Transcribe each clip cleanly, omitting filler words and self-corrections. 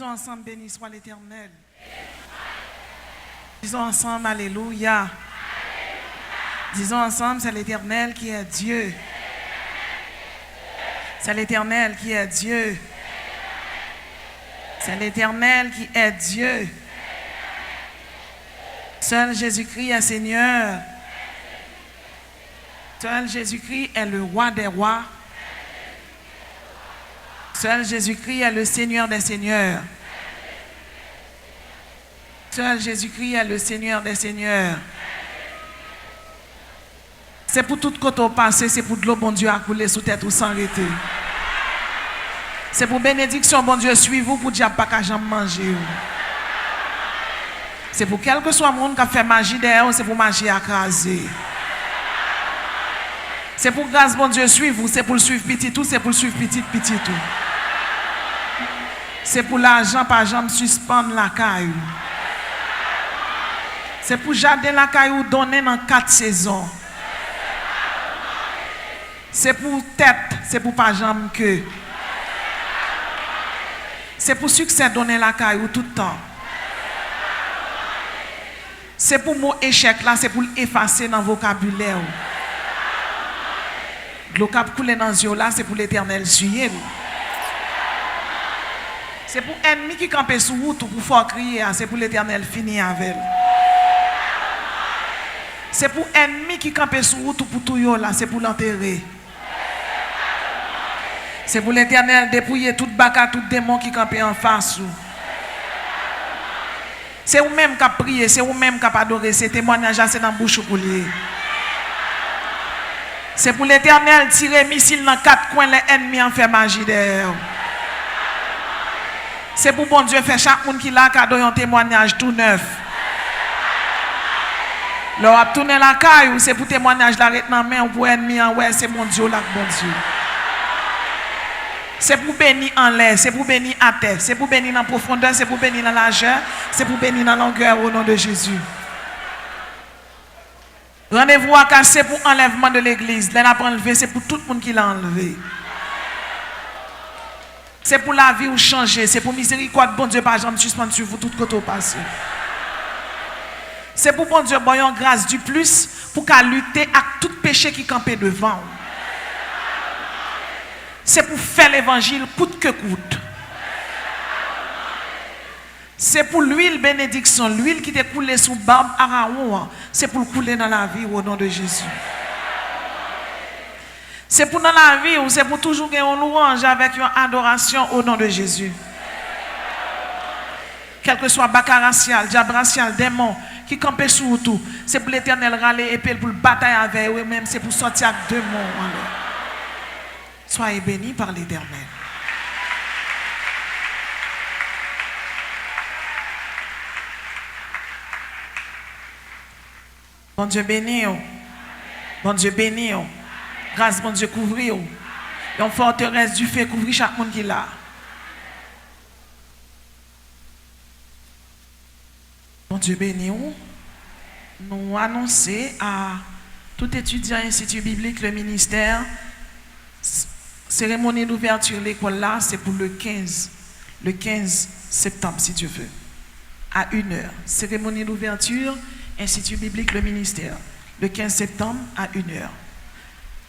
Disons ensemble, béni soit l'Éternel. Disons ensemble, alléluia. Disons ensemble, c'est l'Éternel qui est Dieu. C'est l'Éternel qui est Dieu. C'est l'Éternel qui est Dieu. Seul Jésus-Christ est Seigneur. Seul Jésus-Christ est le roi des rois. Seul Jésus-Christ est le Seigneur des seigneurs. Seul Jésus-Christ est le Seigneur des seigneurs. C'est pour tout côté au passé, c'est pour de l'eau, bon Dieu, à couler sous tête ou sans arrêter. C'est pour bénédiction, bon Dieu, suivez-vous pour dire pas qu'à jamais manger. C'est pour quel que soit le monde qui a fait magie derrière, c'est pour magie à craser. C'est pour grâce, bon Dieu, suivez-vous, c'est pour le suivre petit tout, c'est pour le suivre petit tout. C'est pour l'argent, par exemple, suspendre la caille. C'est pour jardin la caille donner dans 4 saisons. C'est pour tête, c'est pour pas jambe que. C'est pour succès donner la caille tout le temps. C'est pour mot échec là, c'est pour l'effacer dans le vocabulaire. L'eau qui coule dans les yeux là, c'est pour l'Éternel suyer. C'est pour ennemi qui campe sous route pour faire crier, c'est pour l'Éternel finir avec. C'est pour ennemi qui campe sous route pour tout là, c'est pour l'enterrer. C'est pour l'Éternel dépouiller toute baka, tout démon qui campe en face. C'est vous-même qui a prié, c'est vous-même qui a adoré, c'est témoignage, c'est dans la bouche pour lui. C'est pour l'Éternel tirer missile dans 4 coins, les ennemis en fait magie derrière. C'est pour bon Dieu faire chaque monde qui l'a cadeau un témoignage tout neuf. Là, on a tourné la caille, c'est pour témoignage l'arrêt dans la main ou pour ennemi en ouais, c'est mon Dieu là, bon Dieu. C'est pour bénir en l'air, c'est pour bénir à terre, c'est pour bénir dans la profondeur, c'est pour bénir dans la largeur, c'est pour bénir dans la longueur au nom de Jésus. Rendez-vous à casser pour enlèvement de l'église. L'un a enlevé, c'est pour tout le monde qui l'a enlevé. C'est pour la vie ou changer, c'est pour miséricorde, bon Dieu, par exemple, suspendre sur vous tout côté au passé. C'est pour bon Dieu, bon grâce du plus, pour qu'à lutter avec tout péché qui campait devant. C'est pour faire l'évangile coûte que coûte. C'est pour l'huile bénédiction, l'huile qui t'est coulée sous barbe Aaron, c'est pour couler dans la vie au nom de Jésus. C'est pour dans la vie ou c'est pour toujours gagner une louange avec une adoration au nom de Jésus. Quel que soit baka racial, diable racial, démon qui campent sous tout, c'est pour l'Éternel râler et pour le bataille avec eux même, c'est pour sortir avec 2 mots. Soyez bénis par l'Éternel. Bon Dieu béni. Bon Dieu béni. Grâce, bon Dieu, couvrir. Et en forteresse du feu, couvrir chaque monde qui est là. Bon Dieu béni. Nous annonçons à tout étudiant institut biblique le ministère. Cérémonie d'ouverture de l'école là, c'est pour le 15 septembre, si Dieu veut, à 1h. Cérémonie d'ouverture, institut biblique le ministère, le 15 septembre à 1h.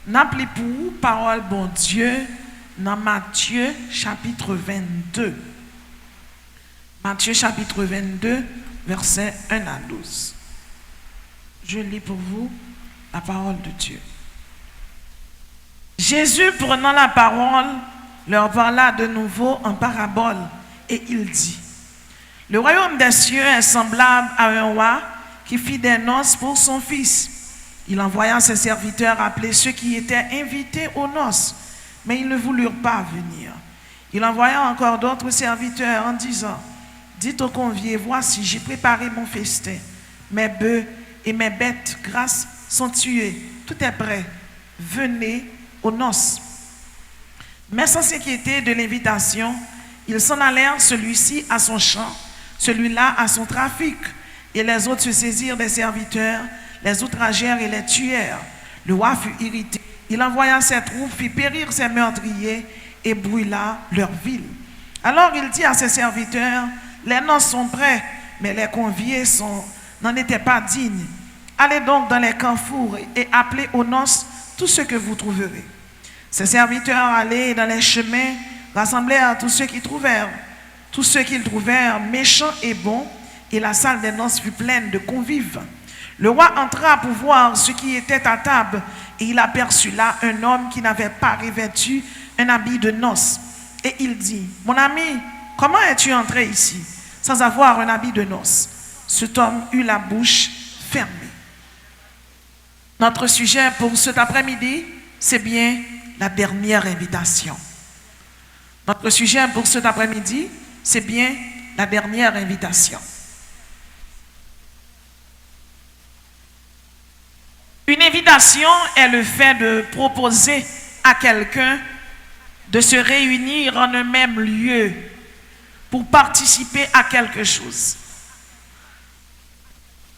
N'appelez pour parole bon Dieu dans Matthieu chapitre 22. Matthieu chapitre 22, versets 1 à 12. Je lis pour vous la parole de Dieu. Jésus, prenant la parole, leur parla de nouveau en parabole et il dit: le royaume des cieux est semblable à un roi qui fit des noces pour son fils. Il envoya ses serviteurs appeler ceux qui étaient invités aux noces, mais ils ne voulurent pas venir. Il envoya encore d'autres serviteurs en disant: dites aux conviés, voici, j'ai préparé mon festin. Mes bœufs et mes bêtes grasses sont tués. Tout est prêt. Venez aux noces. Mais sans s'inquiéter de l'invitation, ils s'en allèrent, celui-ci à son champ, celui-là à son trafic, et les autres se saisirent des serviteurs, les outragèrent et les tuèrent. Le roi fut irrité. Il envoya ses troupes, fit périr ses meurtriers et brûla leur ville. Alors il dit à ses serviteurs, les noces sont prêts, mais les conviés n'en étaient pas dignes. Allez donc dans les carrefours et appelez aux noces tout ce que vous trouverez. Ses serviteurs allaient dans les chemins, rassemblèrent tous ceux qu'ils trouvèrent. Tous ceux qu'ils trouvèrent méchants et bons, et la salle des noces fut pleine de convives. Le roi entra pour voir ce qui était à table, et il aperçut là un homme qui n'avait pas revêtu un habit de noces. Et il dit, mon ami, comment es-tu entré ici sans avoir un habit de noces? Cet homme eut la bouche fermée. Notre sujet pour cet après-midi, c'est bien la dernière invitation. Notre sujet pour cet après-midi, c'est bien la dernière invitation. Une invitation est le fait de proposer à quelqu'un de se réunir en un même lieu pour participer à quelque chose.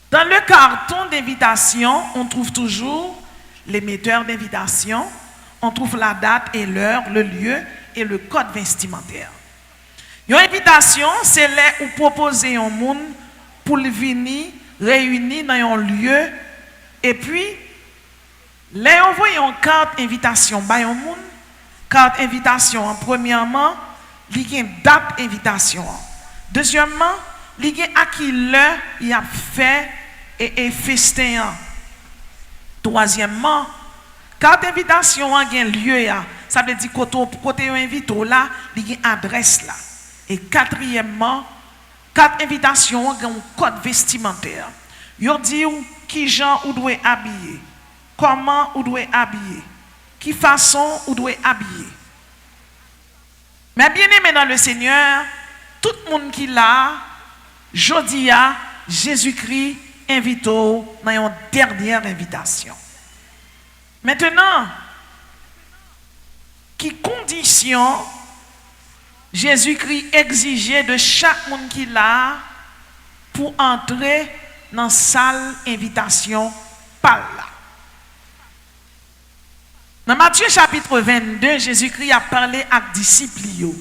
Dans le carton d'invitation, on trouve toujours l'émetteur d'invitation, on trouve la date et l'heure, le lieu et le code vestimentaire. Une invitation, c'est là où proposer un monde pour venir réunir dans un lieu et puis là on voit une carte invitation by un monde. Carte invitation, premièrement, il y a une date invitation. Deuxièmement, il y a à qui l'heure il a fait et festin. Troisièmement, carte invitation a un lieu, ça veut dire côté invité là, il y a une adresse là. Et quatrièmement, carte invitation a un code vestimentaire. Il dit qui gens ou doit habiller, comment ou doit habiller. Qui façon ou doit habiller. Mais bien aimé dans le Seigneur, tout le monde qui l'a, jodi a Jésus-Christ invite dans une dernière invitation. Maintenant, qui condition Jésus-Christ exigeait de chaque monde qui l'a pour entrer dans la salle invitation par là. Dans Matthieu chapitre 22, Jésus-Christ a parlé avec les disciples.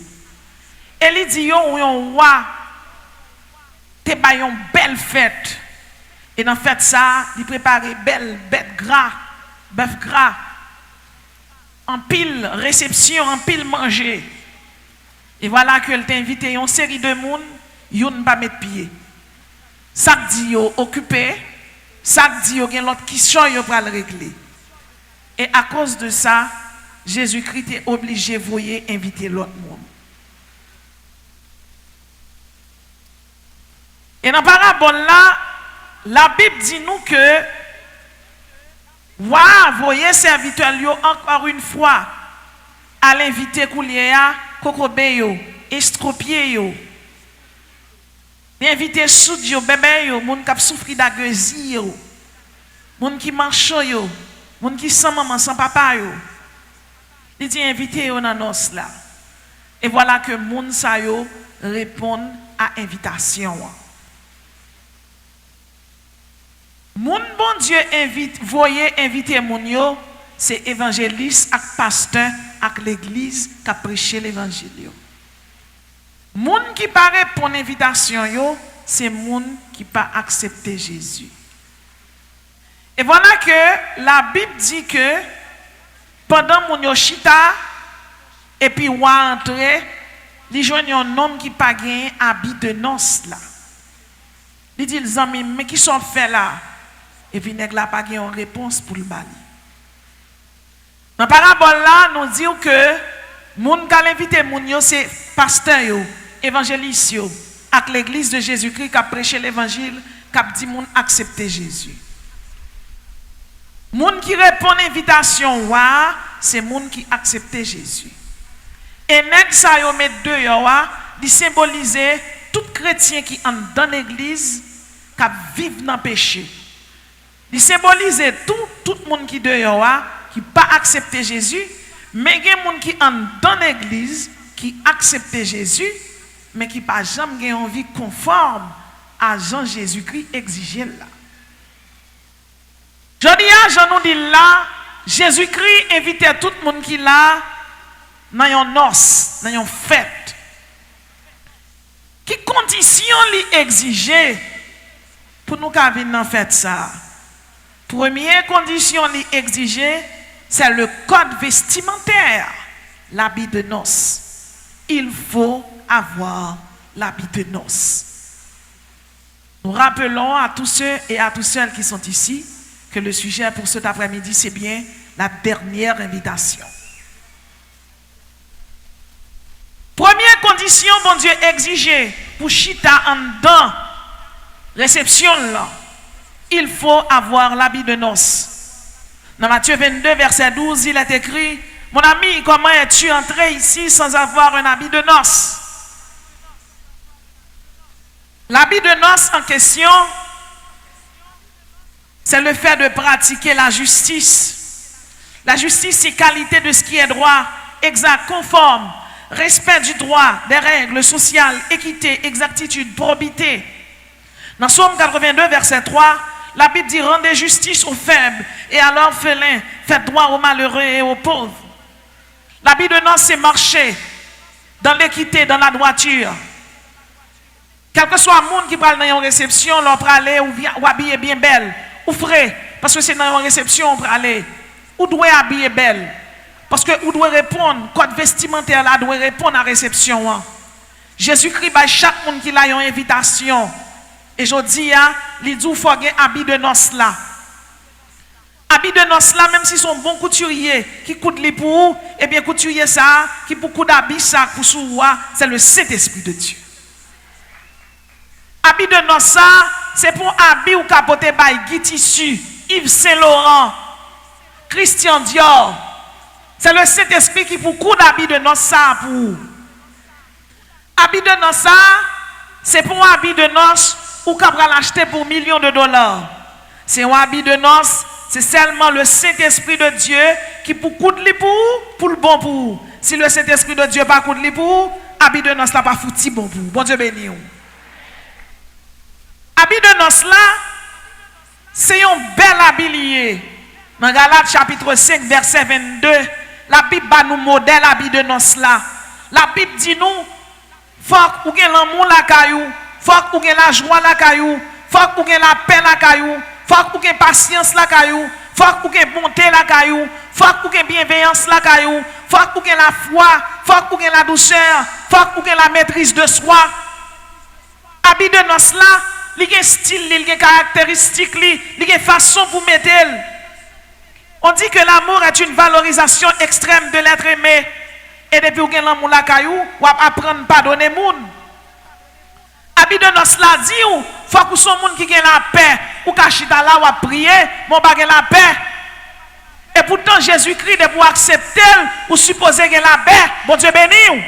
Et il dit, yon roi, te ba yon belle fête. Et dans fête ça, il prépare belle bête gras, bœuf gras. En pile réception, en pile manger. Et voilà que t'a invité une série de monde, yon pas mettre pied. Ça dit yo occupé, ça dit yo gen l'autre question yo pral régler. Et à cause de ça, Jésus-Christ est obligé de voyer inviter l'autre monde. Et dans la parabole là, la Bible dit nous que voyez serviteur yo encore une fois à l'inviter koulier kokobe yo, estropié yo. Inviter soud yo bébé yo, moun k'ap souffri d'agueusie yo. Moun qui marche yo. Moun qui sans maman, sans papa yo. Il dit invité yo dans nos là. Et voilà que moun sa yo répond à invitation. Moun bon Dieu invite, voyez inviter moun yo, c'est évangéliste ak pasteur ak l'église qui a prêché l'évangile yo. Moun qui pas répondre invitation yo, c'est moun qui pas accepter Jésus. Et voilà que la Bible dit que pendant mon yoshita et puis ou entrer, il joignent un homme qui pas gagné habit de noces là. Il dit les amis mais qui sont faits là et puis nèg là pas gagné une réponse pour le bali. Dans parabole là nous dit que moun qui invité moun yo c'est pasteur yo, évangéliste yo avec l'église de Jésus-Christ qui a prêché l'évangile, qui a dit moun accepter Jésus. Moun qui répond à l'invitation, c'est moun qui accepte Jésus. Et nèg sa yo met deux yo, di symboliser tout chrétien qui entre dans l'église, qui vivent dans le péché. Di symboliser tout monde qui deux yo, qui pas accepte Jésus, mais gen moun qui entre dans l'église, qui accepte Jésus, mais qui pas jamais gen envie conforme à Jean Jésus-Christ exigé là. Je dis à nous dit là, Jésus-Christ invitait tout le monde qui là dans une noce, dans une fête. Qui condition li exiger pour nous venir faire ça? Première condition li exiger, c'est le code vestimentaire, l'habit de noces. Il faut avoir l'habit de noces. Nous rappelons à tous ceux et à toutes celles qui sont ici que le sujet pour cet après-midi, c'est bien la dernière invitation. Première condition, bon Dieu, exigée pour chita en dedans, réception là, il faut avoir l'habit de noces. Dans Matthieu 22, verset 12, il est écrit, mon ami, comment es-tu entré ici sans avoir un habit de noces? L'habit de noces en question, c'est le fait de pratiquer la justice. La justice, c'est qualité de ce qui est droit, exact, conforme, respect du droit, des règles sociales, équité, exactitude, probité. Dans Psaume 82, verset 3, la Bible dit, rendez justice aux faibles et à l'orphelin, faites droit aux malheureux et aux pauvres. L'habit de noces, c'est marcher dans l'équité, dans la droiture. Quel que soit le monde qui parle dans une réception, l'on peut aller ou habiller bien belle, ou frais, parce que c'est dans une réception, on peut aller, ou doit habiller belle, parce que ou doit répondre, code vestimentaire là, doit répondre à la réception. Hein. Jésus-Christ, bah, chaque monde qui a une invitation, et je dis, il dit, il faut avoir un habit de noces là. Habit de noces là, même si son bon couturier qui coûte les pour, et bien couturier ça, qui pour coup d'habit ça, pour sous c'est le Saint-Esprit de Dieu. Habit de noces, c'est pour habit ou capoter by Guy Tissu, Yves Saint Laurent, Christian Dior. C'est le Saint-Esprit qui pour coup d'habit de noces pour. Habit de noces, c'est pour un habit de noces ou qu'on va l'acheter pour millions de dollars. C'est un habit de noces, c'est seulement le Saint-Esprit de Dieu qui pour coup de pour le bon pour. Si le Saint-Esprit de Dieu pas coup de pour, habit de noces là pas fouti bon pour. Bon Dieu béni. Habit de noces là, c'est un bel habit lié. Dans Galates chapitre 5, verset 22, la Bible va nous modèle habit de noces là. La Bible dit nous, faut qu'on ait l'amour la caillou, faut qu'on ait la joie la caillou, faut qu'on ait la paix la caillou, faut qu'on ait patience la caillou, faut qu'on ait bonté la caillou, faut qu'on ait bienveillance la caillou, faut qu'on ait la foi, faut qu'on ait la douceur, faut qu'on ait la maîtrise de soi. Habit de noces là, il y a un style, il y a une caractéristique, il y a une façon pour mettre. On dit que l'amour est une valorisation extrême de l'être aimé. Et depuis que l'amour la caillou, on va apprendre à pardonner les gens. Habit de noces là dit, il faut que son monde qui a la paix, ou kachita là, ou à prier, mon bagage la paix. Et pourtant Jésus-Christ, de pour accepter, ou supposer qu'il a la paix, bon Dieu béni.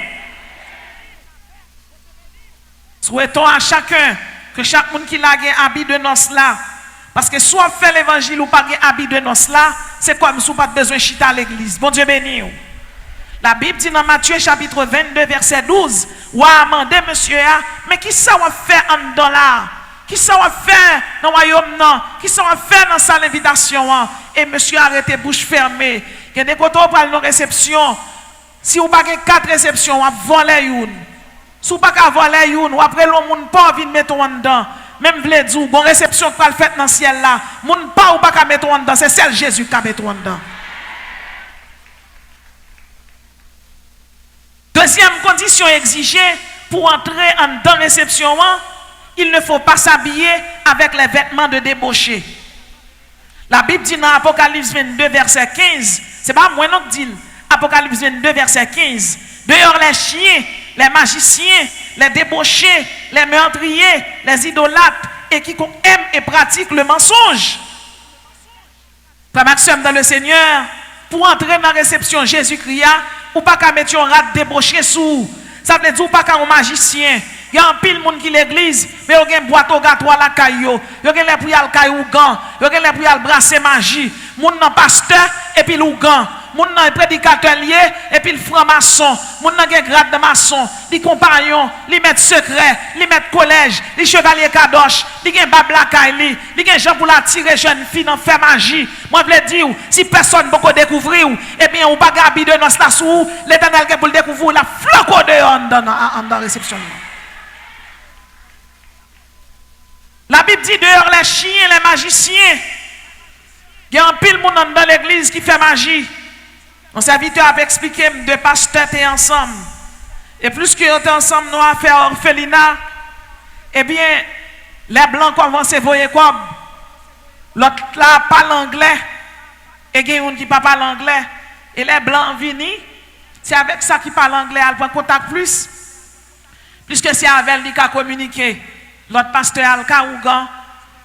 Souhaitons à chacun que chaque monde qui a un habit de noces là, parce que soit fait l'évangile ou pas un habit de noces là, c'est comme si vous n'avez pas besoin de chita à l'église. Bon Dieu béni. La Bible dit dans Matthieu chapitre 22 verset 12, ou a demandé monsieur, mais qui ça va faire en dedans là? Qui ça va faire dans le royaume non? Qui ça va faire dans sa invitation? Et monsieur a arrêté bouche fermée. Il y a des côtés où on parle de réception. Si vous n'avez pas 4 réceptions, on va voler une. Si vous n'avez pas voler une, ou après le monde pas envie de mettre en dedans. Même vle dire, bon réception qui va le faire dans le ciel là, moun pas ou pas mettre en dedans, c'est celle Jésus qui a mettre en dedans. Deuxième condition exigée pour entrer en dans réception, il ne faut pas s'habiller avec les vêtements de débauché. La Bible dit dans Apocalypse 22 verset 15, c'est pas moi non qui dit, Apocalypse 22 verset 15, dehors les chiens, les magiciens, les débauchés, les meurtriers, les idolâtres et qui aiment et pratiquent le mensonge. Frère Maxime dans le Seigneur, pour entrer dans la réception Jésus-Christ, ou pas qu'à mettre un rat débauché sous. Ça veut dire ou pas qu'à un magicien. Il y a un pile monde qui l'église, mais il y a une boîte au gâteau à la caillou. Il y a les prières caillou gant. Il y a les prières brasser magie. Moun nan pasteur et puis le gant. Moun nan prédicateur lié et puis le franc-maçon. Moun nan gen grade de maçon, li compagnon, li maître secret, li maître collège, li chevalier kadosh, li gen babla kaili, li gen gens pour la tirer jeune fille dans faire magie. Moi vle dire si personne peut découvrir et bien ou pas gabi de noces là sous l'Éternel qui pour le découvrir la flanco de en dans réception. La Bible dit dehors les chiens, les magiciens. Il y a un pile monde dans l'église qui fait magie. Mon serviteur a expliqué de pasteurs étaient ensemble. Et plus qu'ils étaient ensemble, nous avons fait orphelinat. Eh bien, les blancs commencent à voyer quoi? L'autre là parle anglais. Et il y a un qui parle anglais. Et les blancs viennent. C'est avec ça qui parle anglais, elle prend contact plus. Puisque c'est avec lui qui a communiqué. L'autre pasteur a le carougan.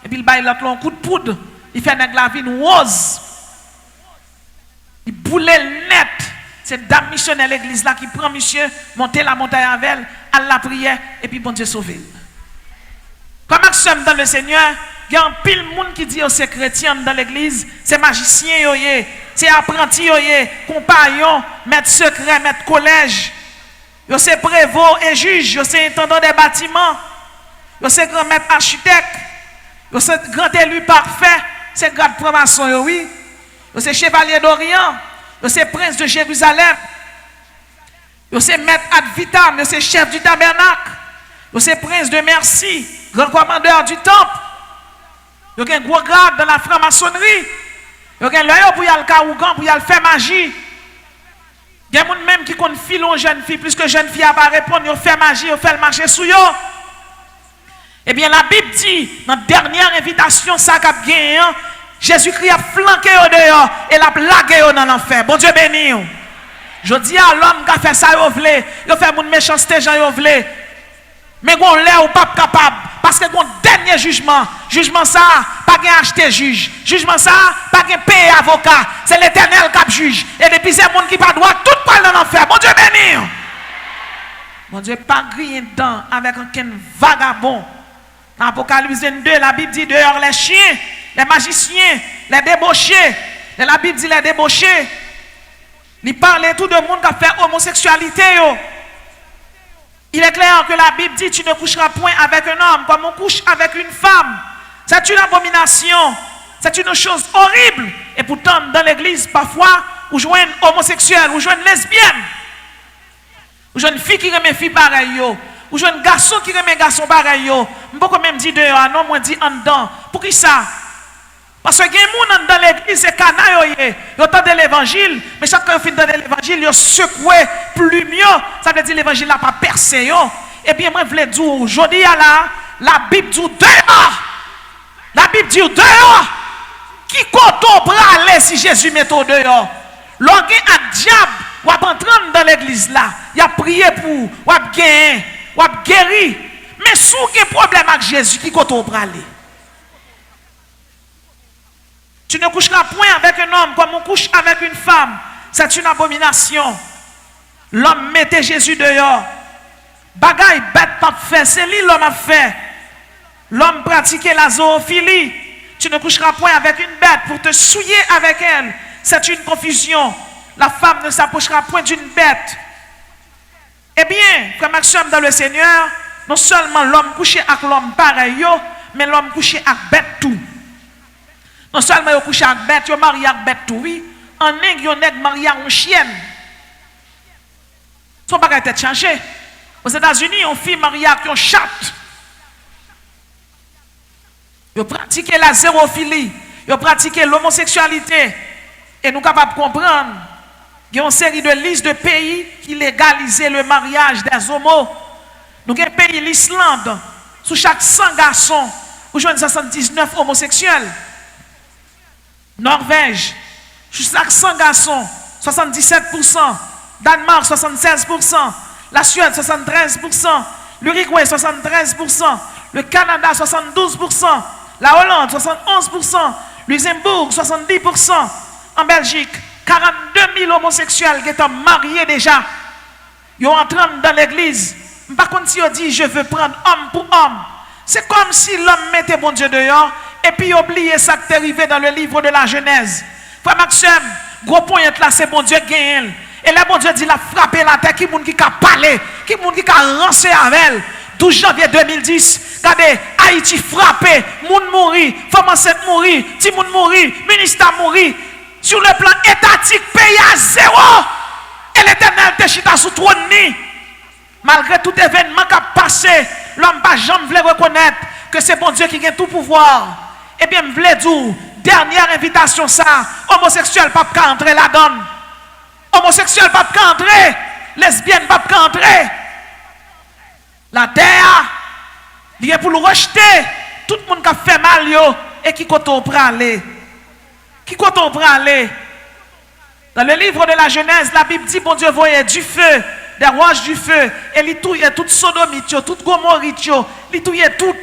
Et puis il baille l'autre un coup de poudre. Il fait la vie rose. Il boule le net. C'est dame missionnaire l'église là qui prend monsieur, monter la montagne avec elle, à la prière, et puis bon Dieu sauver. Comme nous sommes dans le Seigneur, il y a un pile monde qui dit que c'est chrétien dans l'église, c'est magicien, c'est apprenti, compagnon, maître secret, maître collège, c'est prévôt et juge, c'est intendant des bâtiments, c'est grand maître architecte, c'est grand élu parfait, c'est grand promotion, oui, c'est chevalier d'Orient, c'est prince de Jérusalem, c'est maître ad vitam, c'est chef du tabernacle, c'est prince de merci, grand commandeur du temple. Il y a un gros grade dans la franc-maçonnerie. Il y a un l'œil pour y aller le carougan, pour y aller faire magie. Il y a des gens même qui comptent filer aux jeunes filles, plus que jeunes filles à pas répondre, ils fait magie, ils fait le marché sous eux. Eh bien, la Bible dit, dans la dernière invitation, ça a gagné, Jésus-Christ a flanqué au dehors et l'a blagué dans l'enfer. Bon Dieu béni. Je dis à l'homme qui a fait ça, il a fait mon méchanceté, il voulait. Mais on l'est ou pas capable. Parce que le dernier jugement, jugement ça, pas qu'un acheter juge. Jugement ça, pas qu'un payer avocat. C'est l'Éternel qui juge. Et depuis c'est le monde qui pas droit, tout parle dans l'enfer. Bon Dieu béni. Bon Dieu, pas griller dedans avec un vagabond. Dans Apocalypse 22, la Bible dit dehors les chiens, les magiciens, les débauchés. Et la Bible dit les débauchés. Il parle tout de monde qui a fait homosexualité. Il est clair que la Bible dit tu ne coucheras point avec un homme comme on couche avec une femme. C'est une abomination. C'est une chose horrible. Et pourtant, dans l'église, parfois, on joue un homosexuel, on joue une lesbienne. On joue une fille qui remet fille pareille. On joue un garçon qui remet garçon pareil. On peut quand même dire dehors, non, moi dit en dedans. Pour qui ça? Parce que il y a des gens dans l'église, c'est canaille, ils entendent l'évangile, mais chaque fois qu'ils finissent l'évangile, ils secouent plus mieux. Ça veut dire que l'évangile n'a pas percé. Et bien, moi, je voulais dire, aujourd'hui, la Bible dit dehors. La Bible dit dehors. Qui compte pour aller si Jésus met au dehors? L'homme a diable, ou a entrer dans l'église là, il a prié pour, ou a gagné, ou a guéri. Mais si il y a un problème avec Jésus, qui compte pour aller? Tu ne coucheras point avec un homme comme on couche avec une femme. C'est une abomination. L'homme mettait Jésus dehors. Bagaille bête pas fait. C'est lui l'homme a fait. L'homme pratiquait la zoophilie. Tu ne coucheras point avec une bête pour te souiller avec elle. C'est une confusion. La femme ne s'approchera point d'une bête. Eh bien, comme Maxime dans le Seigneur, non seulement l'homme couché avec l'homme pareil, mais l'homme couché avec bête tout. Non seulement ils couchent avec bête, ils marient avec bête tout, oui. En Inde, ils ont marié avec une chienne. Son bagage est changé. Aux États-Unis, on fait marier avec une chatte. Ils pratiquent la zérophilie. Ils pratiquent l'homosexualité. Et nous sommes capables de comprendre. Il y a une série de listes de pays qui légalisent le mariage des homos. Nous avons un pays, l'Islande. Sous chaque 100 garçons, vous jouez 79 homosexuels. Norvège, chaque 100 garçons, 77%. Danemark, 76%. La Suède, 73%. L'Uruguay, 73%. Le Canada, 72%. La Hollande, 71%. Luxembourg, 70%. En Belgique, 42 000 homosexuels qui sont mariés déjà. Ils entrent dans l'église. Par contre, si on dit je veux prendre homme pour homme, c'est comme si l'homme mettait bon Dieu dehors. Et puis oubliez ça qui est arrivé dans le livre de la Genèse. Frère Maxime, gros point là, c'est bon Dieu gagne. Et là, bon Dieu dit, il a frappé la terre, qui est qui a parlé, qui est qui a rancé avec elle. 12 janvier 2010, regardez, Haïti frappé, moun mouri, femme enceinte mouri, ti moun mouri, ministre mouri. Sur le plan étatique, pays à zéro. Et l'Éternel te chita sous trône. Malgré tout événement qui a passé, l'homme pas jamais voulu reconnaître. que c'est bon Dieu qui a tout pouvoir. Eh bien, je voulais dire, dernière invitation ça, homosexuel pas qu'à entrer la donne. Homosexuel pas qu'à entrer, lesbienne pas qu'à entrer. La terre, il est pour le rejeter. Tout le monde qui a fait mal yo, et qui compte on prend aller. Qui compte on prend aller. Dans le livre de la Genèse, la Bible dit, bon Dieu voyait du feu, des roches du feu, et il touillait toute sodomite, toute gomorite, il touillait tout.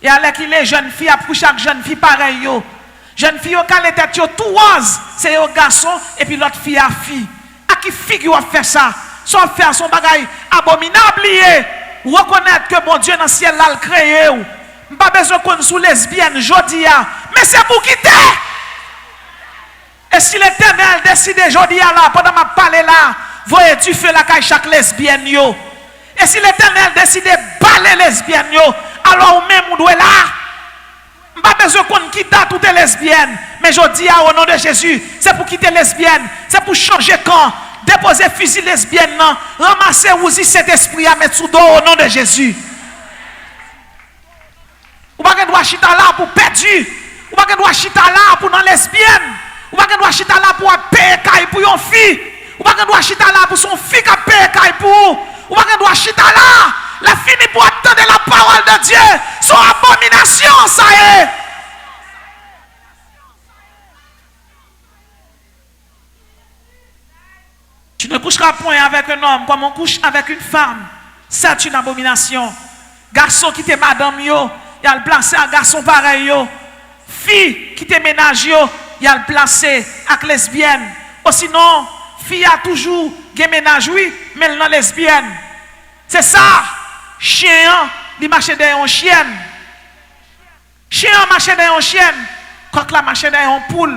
Et alors qu'il est jeune fille, pour chaque jeune fille pareil yo. Jeune fille au calé tête tout rose, c'est un garçon et puis l'autre fille à fille. À qui figure a fait ça? Soit faire son bagage abominable lié. Reconnaître que bon Dieu dans le ciel l'a créé. Pas besoin qu'on sous lesbienne jodia, mais c'est pour quitter. Et si l'Éternel décide jodia là pendant ma parler là, voyez du feu la caille chaque lesbienne yo. Et si l'Éternel décide baler lesbienne yo, alors même on doit là. Pas besoin qu'on quitte toutes les lesbiennes, mais je dis au nom de Jésus, c'est pour quitter lesbienne, c'est pour changer camp, déposer fusil lesbienne, ramasser aussi cet esprit à mettre sous dos au nom de Jésus. Ou pas qu'on doit chita là pour perdu, ou pas qu'on doit chita là pour non lesbienne, ou pas qu'on doit chita là pour payer caille pour une fille, ou pas qu'on doit chita là pour son fille qui a payé caille pour, ou pas qu'on doit chita là. La fini pour attendre la parole de Dieu. Son abomination, ça y est. Tu ne coucheras point avec un homme comme on couche avec une femme. C'est une abomination. Garçon qui te madame yo, il a le placé à garçon pareil yo. Fille qui te ménage yo, il a le placé avec lesbienne. Ou sinon, fille a toujours gen ménage oui, mais elle non lesbienne. C'est ça. Chien, il marche derrière une chienne. Chien marche derrière une chienne. Quand la marche derrière une poule.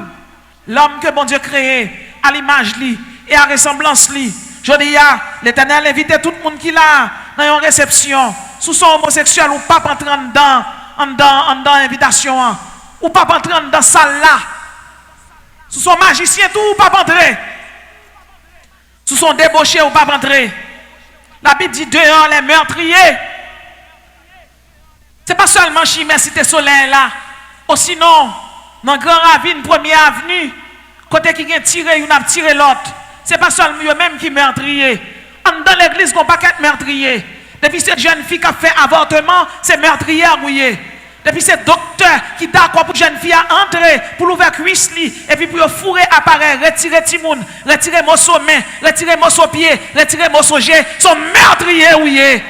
L'homme que bon Dieu créé, à l'image lui et à ressemblance lui. Je dis, l'Éternel invite tout le monde qui l'a dans une réception. Sous son homosexuel, ou pas entrer en dedans invitation. Ou pas entrer dans salle là. Sous son magicien, tout, ou pas entrer. Sous son débauché, ou pas entrer. La Bible dit dehors les meurtriers. Ce n'est pas seulement Chimère Cité Soleil là. Ou sinon, dans Grand Ravine, première avenue, côté qui a tiré, il a tiré l'autre. Ce n'est pas seulement eux-mêmes qui meurtriers. Dans l'église, on ne peut pas être meurtrier. Depuis cette jeune fille qui a fait avortement, c'est meurtrier à mouiller. Depuis ce docteur qui d'accord pour jeune fille à entrer, pour l'ouvrir cuisse et puis pour fourrer appareil, retirer timoun, retirer morceau main, retirer morceau pied, retirer morceau jet, sont meurtriers ouillés.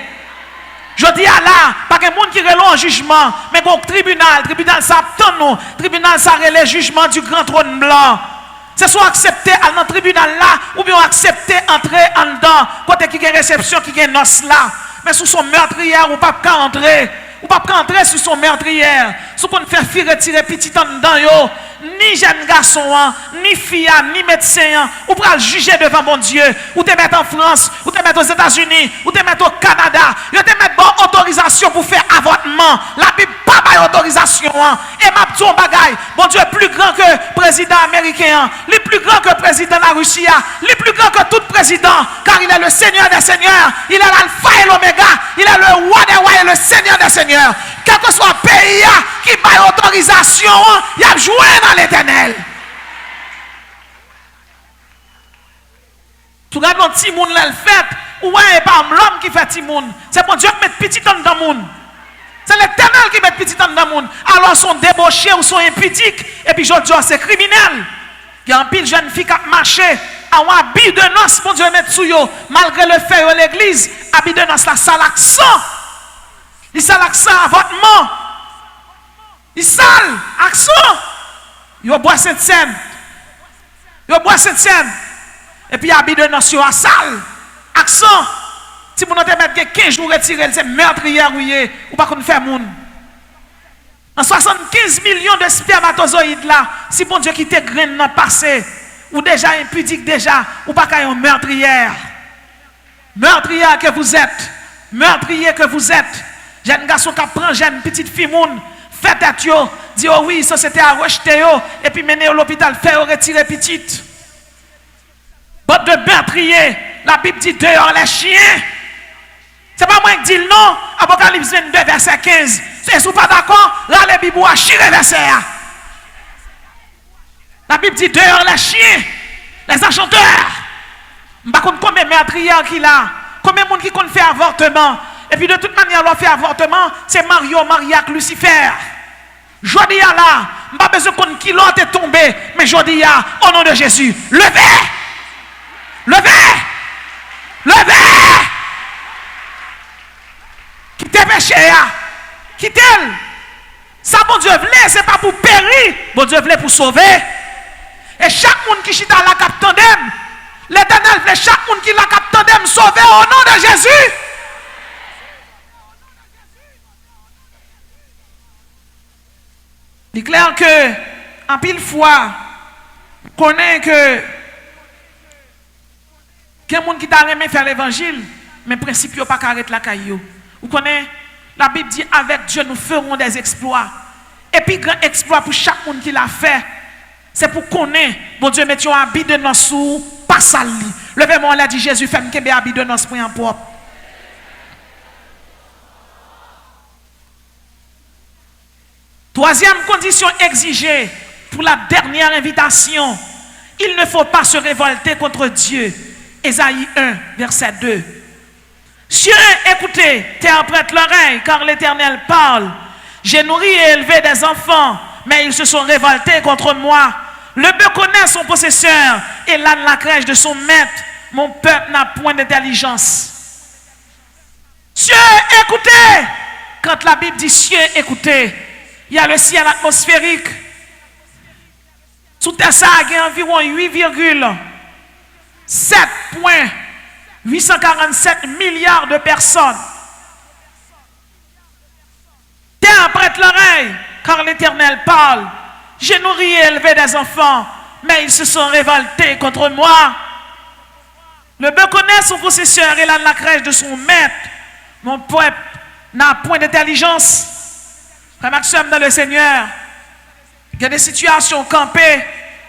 Je dis à là, pas que monde qui relève un jugement, mais bon tribunal ça attend nous, tribunal ça relève jugement du grand trône blanc. C'est soit accepter à dans tribunal là, ou bien accepter entrer en dedans, côté qui a réception, qui a noce là. Mais sous son meurtrière, ou pas qu'à entrer. Ou pas entrer sur son meurtrière. Ce qu'on fait faire retirer petit en dedans yo, ni jeune garçon, ni fille, ni médecin, ou pour le juger devant mon Dieu, ou te mettre en France, ou te mettre aux États-Unis, ou te mettre au Canada, ou te mettre bonne autorisation pour faire avortement. La Bible pas pas autorisation. Et m'a dit un bagaille, mon Dieu est plus grand que le président américain, il est plus grand que le président de la Russie, il est plus grand que tout président, car il est le Seigneur des Seigneurs, il est l'alpha et l'oméga, il est le roi des rois et le Seigneur des Seigneurs. Quel que soit le pays qui baille autorisation, il a joué dans l'Éternel. Tu regardes mon petit monde là le fait, ou est pas l'homme qui fait petit monde. C'est mon Dieu qui met petit dans le monde. C'est l'Éternel qui met petit dans le monde. Alors sont débauchés ou sont impudiques et puis je dis c'est criminel. Il y a un pile jeune fille qui a marché à un habit de noces, mon Dieu met sous yo malgré le fait de l'église, habit de noces là ça l'accent. Il sale accent avortement. Il sale accent. Il boit cette scène. Il boit cette scène. Et puis habit de noces à sale accent. Si vous n'avez mettre 15 jours retiré, c'est meurtrière ou pas qu'on fait moun. En 75 millions de spermatozoïdes là, si bon Dieu qui te graine dans passé, ou déjà impudique déjà, ou pas qu'à une meurtrière. Meurtrière que vous êtes. Meurtrier que vous êtes. Jeune garçon qui prend jeune petite fille moun, fait tête yo, dit oh oui, ça c'était à rejeter yo, et puis mener à l'hôpital, faire retirer petite. Bande de meurtriers, la Bible dit dehors les chiens. C'est pas moi qui dis le non, Apocalypse 22 verset 15. Si vous pas d'accord, là les Bibles a chiré verset. La Bible dit dehors les chiens, les enchanteurs. Je ne sais pas combien de meurtrières qu'il a, combien de monde qui fait avortement. Et puis de toute manière, on fait avortement, c'est Mario, Mariac, Lucifer. Jodi a là, je n'ai pas besoin qu'on qui l'autre est tombé, mais jodi a, au nom de Jésus, levez! Levez! Levez! Quittez péché, quittez-le. Ça, bon Dieu voulait, ce n'est pas pour périr, bon Dieu voulait pour sauver. Et chaque monde qui chita la cap tandem, l'Éternel voulait chaque monde qui la cap tandem sauver au nom de Jésus. Il est clair que, en pile fois, on connaît que quelqu'un qui t'a aimé faire l'évangile, mais principe pas arrêter la caillou. Vous connaissez, la Bible dit avec Dieu nous ferons des exploits. Et puis grand exploit pour chaque monde qui l'a fait, c'est pour connaître, bon Dieu, mettons un habit de nos sous, pas sali. Levez-moi, là dit Jésus, fait un habit de nos pour un propre. Troisième condition exigée pour la dernière invitation, il ne faut pas se révolter contre Dieu. Ésaïe 1, verset 2. Cieux, écoutez, terre prête l'oreille, car l'Éternel parle. J'ai nourri et élevé des enfants, mais ils se sont révoltés contre moi. Le bœuf connaît son possesseur, et l'âne la crèche de son maître. Mon peuple n'a point d'intelligence. Cieux, écoutez. Quand la Bible dit cieux, écoutez, il y a le ciel atmosphérique. Sous terre, ça il y a environ 8,7 milliards de personnes. Terre, prête l'oreille, car l'Éternel parle. J'ai nourri et élevé des enfants, mais ils se sont révoltés contre moi. Le bœuf connaît son possesseur et la crèche de son maître. Mon peuple n'a point d'intelligence. Frère Maxime dans le Seigneur, il y a des situations campées,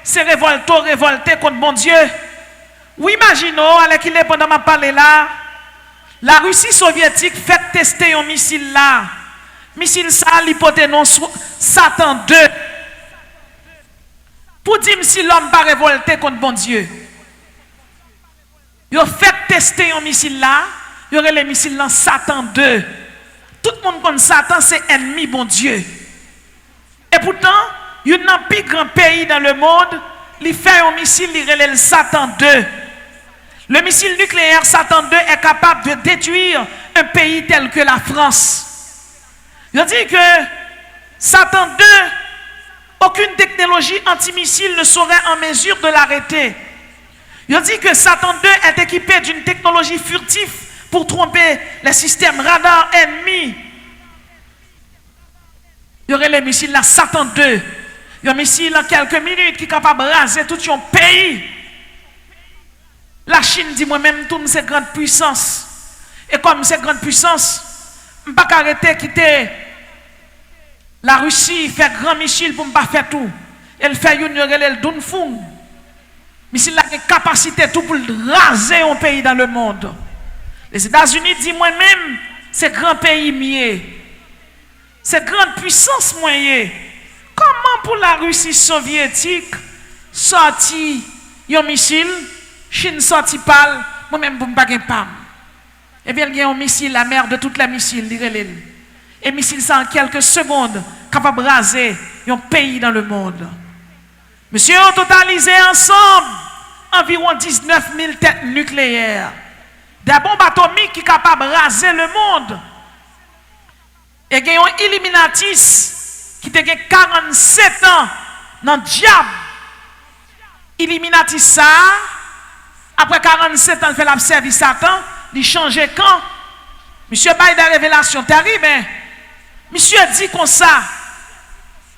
c'est révolté contre mon Dieu. Ou imaginons, avec qui est pendant ma parole là, la Russie soviétique fait tester un missile là. Missile ça, l'hypoténuse Satan 2. Pour dire si l'homme pas révolté contre bon Dieu. Ils ont fait tester un missile là, il y aurait les missiles là Satan 2. Tout le monde connaît Satan, c'est ennemi bon Dieu. Et pourtant, il y a un plus grand pays dans le monde, il fait un missile, il relève le Satan 2. Le missile nucléaire Satan 2 est capable de détruire un pays tel que la France. Il dit que Satan 2, aucune technologie antimissile ne serait en mesure de l'arrêter. Il dit que Satan 2 est équipé d'une technologie furtive pour tromper les systèmes radar ennemis. Il y aurait les missiles là, Satan 2. Il y a un missile en quelques minutes qui est capable de raser tout un pays. La Chine dit moi-même tourne ces grandes puissances. Et comme ces grandes puissances, je ne peux pas arrêter quitter la Russie, fait grand missile pour ne pas faire tout. Elle fait le Dunfung. Missile là qui a capacité tout pour raser un pays dans le monde. Les États-Unis disent moi-même, c'est grand pays mieux. C'est grande puissance moyen. Comment pour la Russie soviétique sortir un missile, Chine sorti pâle, moi-même pour ne pas pam. Et bien il y a un missile, la mère de toutes les missiles, et missile ça en quelques secondes capable de raser un pays dans le monde. Monsieur, ont totalisé ensemble environ 19 000 têtes nucléaires. Des bombes atomiques qui sont capables de raser le monde. Et il y a un Illuminatis qui a 47 ans dans le diable. Illuminatis ça, après 47 ans, il fait la service Satan, il change quand. Monsieur Baye des révélations terribles, mais monsieur dit comme ça.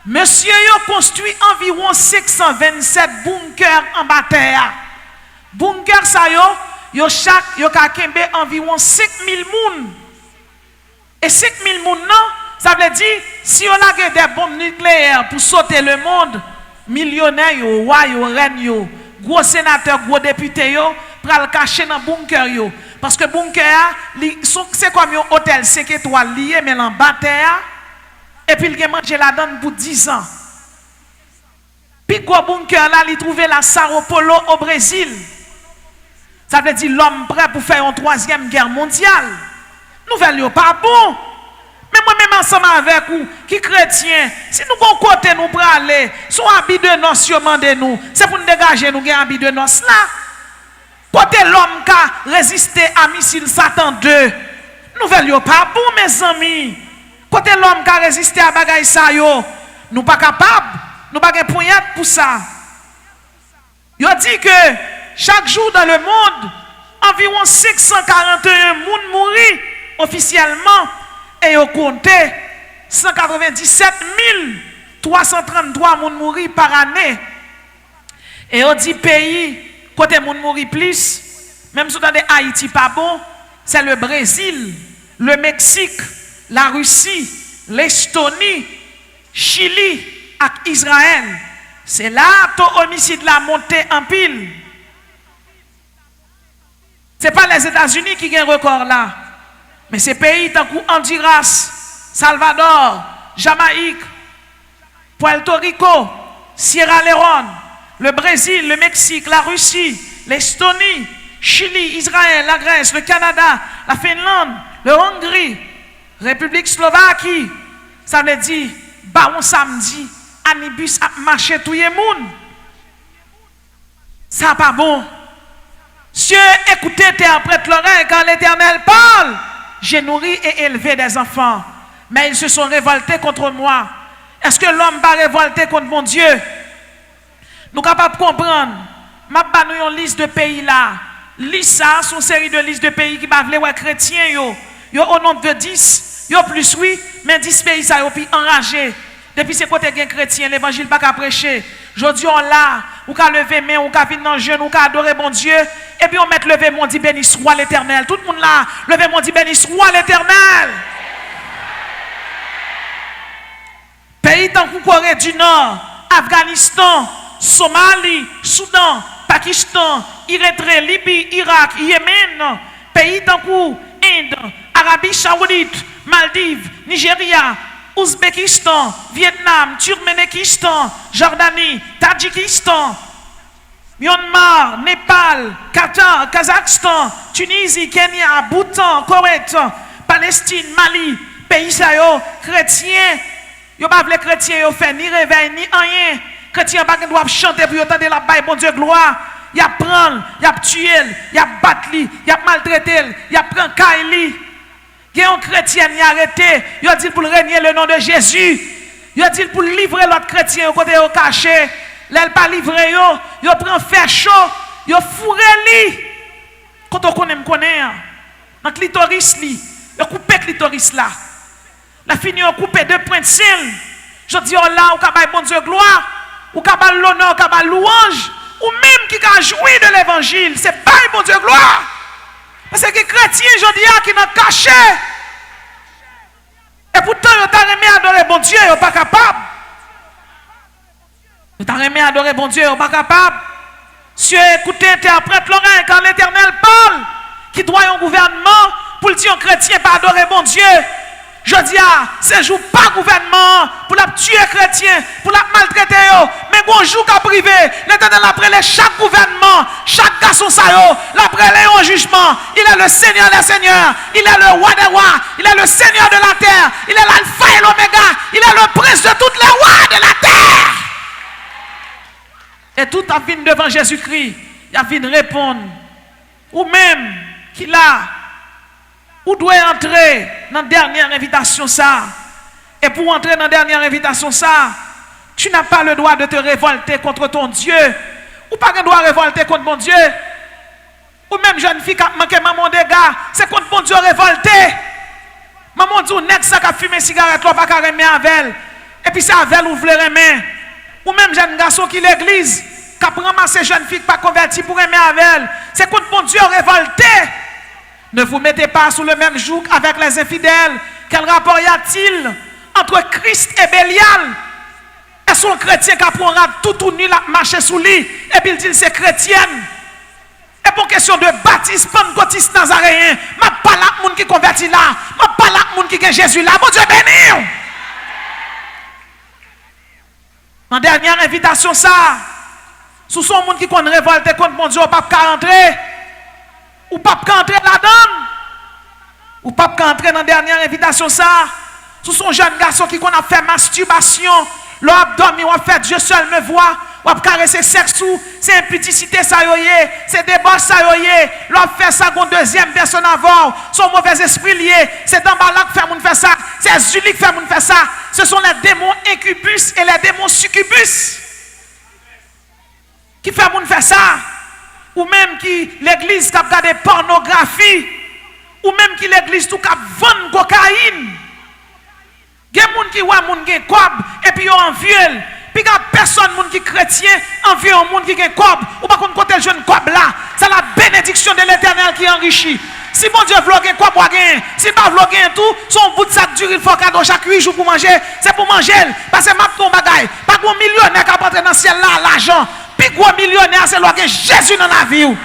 Monsieur a construit environ 627 bunkers en bataille. Bunkers ça yo chaque yo ka kembe environ 5000 moun. Et 5000 moun non, ça veut dire si on a des bombes nucléaires pour sauter le monde, millionnaires yo, roi yo, reine yo, gros sénateurs, gros députés yo, pral cacher dans bunker yo parce que bunker c'est comme un hôtel 5 étoiles lié mais en bataille Et puis il a mangé la donne pour 10 ans. Puis gros bunker là, il trouvé la Sao Paulo au Brésil. Ça veut dire l'homme prêt pour faire une 3e guerre mondiale. Nouvelle yo pas bon. Mais moi-même ensemble avec vous, qui chrétien, si nous avons côté nous pour aller, son habit de noces, demandez-nous. C'est pour nous dégager nous un habit de noces là. Côté l'homme qui a résisté à missile Satan 2. Nouvelle yo pas bon mes amis. Côté l'homme qui a résisté à bagaille ça yo, nous pas capable, nous pas gen poignette pour ça. Yo dit que chaque jour dans le monde, environ 641 moun mouri officiellement et yo compté 197 333 moun mouri par année. Et on dit pays côté moun mouri plus, même si dans Haïti pas bon, c'est le Brésil, le Mexique, la Russie, l'Estonie, Chili et Israël. C'est là que homicide la montée en pile. Ce n'est pas les États-Unis qui ont un record là. Mais ces pays tant que Honduras, Salvador, Jamaïque, Puerto Rico, Sierra Leone, le Brésil, le Mexique, la Russie, l'Estonie, Chili, Israël, la Grèce, le Canada, la Finlande, le Hongrie, République Slovaquie. Ça veut dire, bah on samedi, Anibus a marché tout le monde. Ça pas bon. Cieux, écoutez, interprète l'oreille quand l'Éternel parle. J'ai nourri et élevé des enfants, mais ils se sont révoltés contre moi. Est-ce que l'homme va révolter contre mon Dieu? Nous sommes capables de comprendre. Je vais une liste de pays là. Liste ça, c'est une série de listes de pays qui va vouloir les chrétiens. Yo au nombre de 10, yo plus oui, mais 10 pays ça yo puis enragé. Depuis ces côtés gen chrétien, l'évangile pas qu'à prêcher. Jodi on là, ou qu'à lever main, ou qu'à venir dans jeûne, ou qu'à adorer bon Dieu, et puis on met lever mon dit béni soit l'Éternel. Tout le monde là, lever mon dit béni soit l'Éternel. Pays tant que Corée du Nord, Afghanistan, Somalie, Soudan, Pakistan, Érythrée, Libye, Irak, Yémen, pays tant que Inde, Arabie Saoudite, Maldives, Nigeria, Ouzbékistan, Vietnam, Turkménistan, Jordanie, Tadjikistan, Myanmar, Népal, Qatar, Kazakhstan, Tunisie, Kenya, Bhoutan, Koweït, Palestine, Mali, pays ça yo, chrétiens, yo pas les chrétiens yo fait ni réveil ni rien. Chrétiens pas doivent chanter pour entendre la baille bon Dieu gloire. Y a prendre, y a tuer, y a battre, y a maltraiter, y a prendre Kaili. Il y a un chrétien qui a arrêté, il a dit pour régner le nom de Jésus. Il a dit pour livrer l'autre chrétien au côté au caché. L'elle pas livré yo, il prend fer chaud, il fourré li. Quand on connaît dans clitoris li, il coupe clitoris là. La fini on coupe 2 points de cils. Je dis oh là, ou ka bon Dieu gloire, ou ka l'honneur, ou ka louange, ou même qui a joui de l'évangile, c'est pas bon Dieu gloire. Parce que les chrétiens, je dis, qui sont cachés. Et pourtant, ils ont aimé adorer bon Dieu, ils ne sont pas capables. Ils ont aimé adorer bon Dieu, ils ne sont pas capables. Cieux, écoutez, interprète l'oreille quand l'Éternel parle, qui doit un gouvernement pour le dire aux chrétiens pas adorer bon Dieu. Je dis, c'est jour pas gouvernement pour la tuer chrétien, pour la maltraiter, mais bon jour qu'a privé, l'Éternel après chaque gouvernement, chaque garçon ça l'après en jugement, il est le Seigneur des seigneurs, il est le roi des rois, il est le Seigneur de la terre, il est l'alpha et l'oméga, il est le prince de toutes les rois de la terre. Et tout a venu devant Jésus-Christ, il a venu répondre, ou même qu'il a ou doit entrer dans la dernière invitation ça. Et pour entrer dans la dernière invitation ça, tu n'as pas le droit de te révolter contre ton Dieu. Ou pas le droit de révolter contre mon Dieu. Ou même jeune fille qui a manqué maman des gars, c'est contre mon Dieu révolté. Maman dit, n'est-ce ça qui a fumé cigarette, là, pas qu'à remettre avec elle. Et puis c'est avec elle ou voulez remettre. Ou même jeune garçon qui l'église, qui a ramassé jeune fille qui pas converti pour remettre avec elle. C'est contre mon Dieu révolté. Ne vous mettez pas sous le même joug avec les infidèles. Quel rapport y a-t-il entre Christ et Bélial? Est-ce un chrétien qui apprendra tout nu la marcher sous lui et puis il dit c'est chrétienne? Et pour question de baptiste, pentecôtiste, nazaréen, je ne parle pas de monde qui convertit là, je ne parle pas de monde qui est Jésus là. Mon Dieu béni! Dans la dernière invitation, ça, sous son monde qui connaît révolté contre mon Dieu, ou pas rentrer, ou pas rentrer là-dedans, ou pas rentrer dans la dernière invitation, ça, sous son jeune garçon qui a fait masturbation, l'abdomen, ou a fait Dieu seul me voit, ou a caresser sexe, c'est impudicité, ça y est, c'est débauche, ça y est, l'on fait ça, une deuxième personne avant, son mauvais esprit lié, c'est Dambala qui fait moun faire ça, c'est Julie qui fait moun faire ça, ce sont les démons incubus et les démons succubus qui fait moun faire ça, ou même qui l'église qui a regardé pornographie, ou même qui l'église tout qui vend cocaïne. Il y a des gens qui voient moun qui cob et puis ils en viol. Puis il y a personne moun qui chrétien en viol un monde qui cob ou pas qu'on côté jeune cob là. C'est la bénédiction de l'Éternel qui enrichit. Si mon Dieu veut quoi pour gagner, si pas veut gagner tout, son bout de sac d'huile il faut cadeau chaque 8 jours pour manger, c'est pour manger parce que m'a ton bagaille. Pas gros millionnaire qui rentre dans le ciel là l'argent. Puis gros millionnaire c'est là que Jésus dans la vie.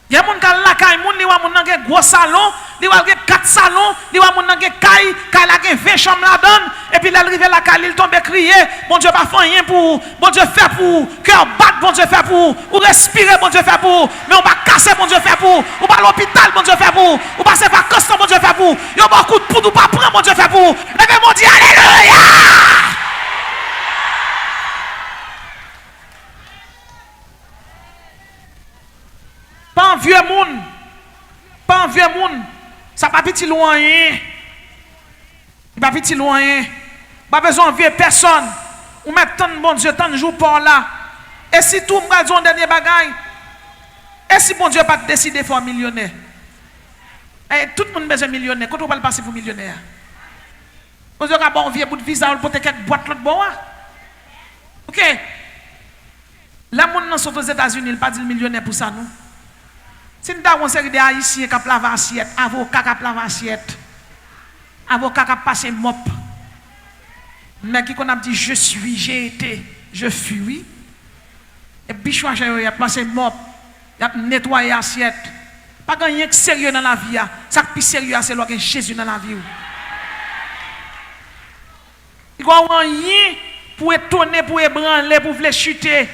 Il y a des gens qui ont un gros salon, il y a 4 salons, il y a des gens qui ont 20 chambres là-dedans, et puis il arrive à la caille, il tombe et crier, bon Dieu pas faire rien pour, bon Dieu fait pour, cœur battre, bon Dieu fait pour, ou respirer, bon Dieu fait pour, mais on va casser, bon Dieu fait pour, ou pas l'hôpital, bon Dieu fait pour, ou pas se vacances, bon Dieu fait pour, il y a beaucoup de poudre, ou pas prendre, bon Dieu fait pour, levez mon Dieu, alléluia! Pas un vieux monde. Pas un vieux monde. Ça pas petit loin. Pas petit loin. Pas besoin de vieux personne. Ou mettre tant de bon Dieu, tant de jours par là. Et si tout le monde a un dernier bagaille. Et si bon Dieu pas décidé de faire un millionnaire. Et tout le monde a besoin de millionnaire. Quand on va le passer pour millionnaire. Bon Dieu a bon vieux bout de visa pour te quelques boîtes l'autre bon. OK. La monde sont aux États-Unis, il pas dit millionnaire pour ça non. Si nous avons une série d'Haïtiens qui lavent assiette, avocats qui lavent assiette, avocats qui passent mop, mais qui a dit je suis, j'ai été, je fuis, et puis il a passé mop, il a nettoyé assiette. Pas rien de sérieux dans la vie. Ça qui est plus sérieux, c'est là que Jésus dans la vie. Il n'y a rien pour étonner, pour ébranler, pour vouloir chuter.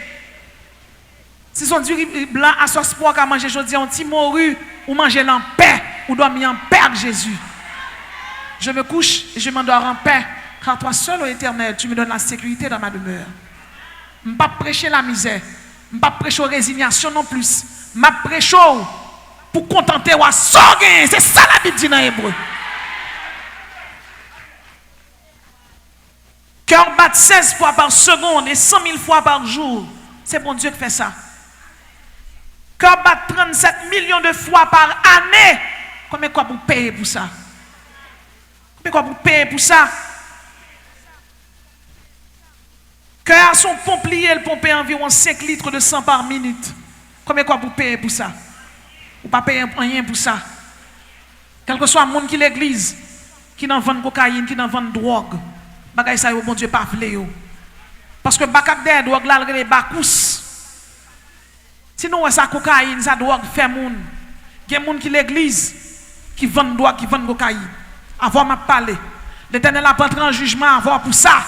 Si son du riz blanc à sauce poire à manger, je dis un petit morue, ou manger en paix, ou dormir en paix avec Jésus. Je me couche et je m'endors en paix, car toi seul, ô Éternel, tu me donnes la sécurité dans ma demeure. Je ne vais pas prêcher la misère, je ne vais pas prêcher la résignation non plus. Je vais prêcher pour contenter ou à sorguer. C'est ça la Bible dit dans l'hébreu. Cœur bat 16 fois par seconde et 100 000 fois par jour. C'est bon Dieu qui fait ça. Cœur bat 37 millions de fois par année. Combien quoi vous payez pour ça? Combien quoi vous payez pour ça? Cœur son pompier, elle pompe environ 5 litres de sang par minute. Combien quoi vous payez pour ça? Vous ne payez rien pour ça. Quel que soit le monde qui l'église, qui n'en vend cocaïne, qui n'en vend drogue, bagay ça yo bon Dieu pas vle yo. Parce que bakak de drogue là les bakous. Sinon ça cocaïne, ça drogue fait moun. Il y a moun qui l'église qui vend drogue, qui vend cocaïne. Avant m'a parlé. L'Éternel a pris en jugement avant pour ça.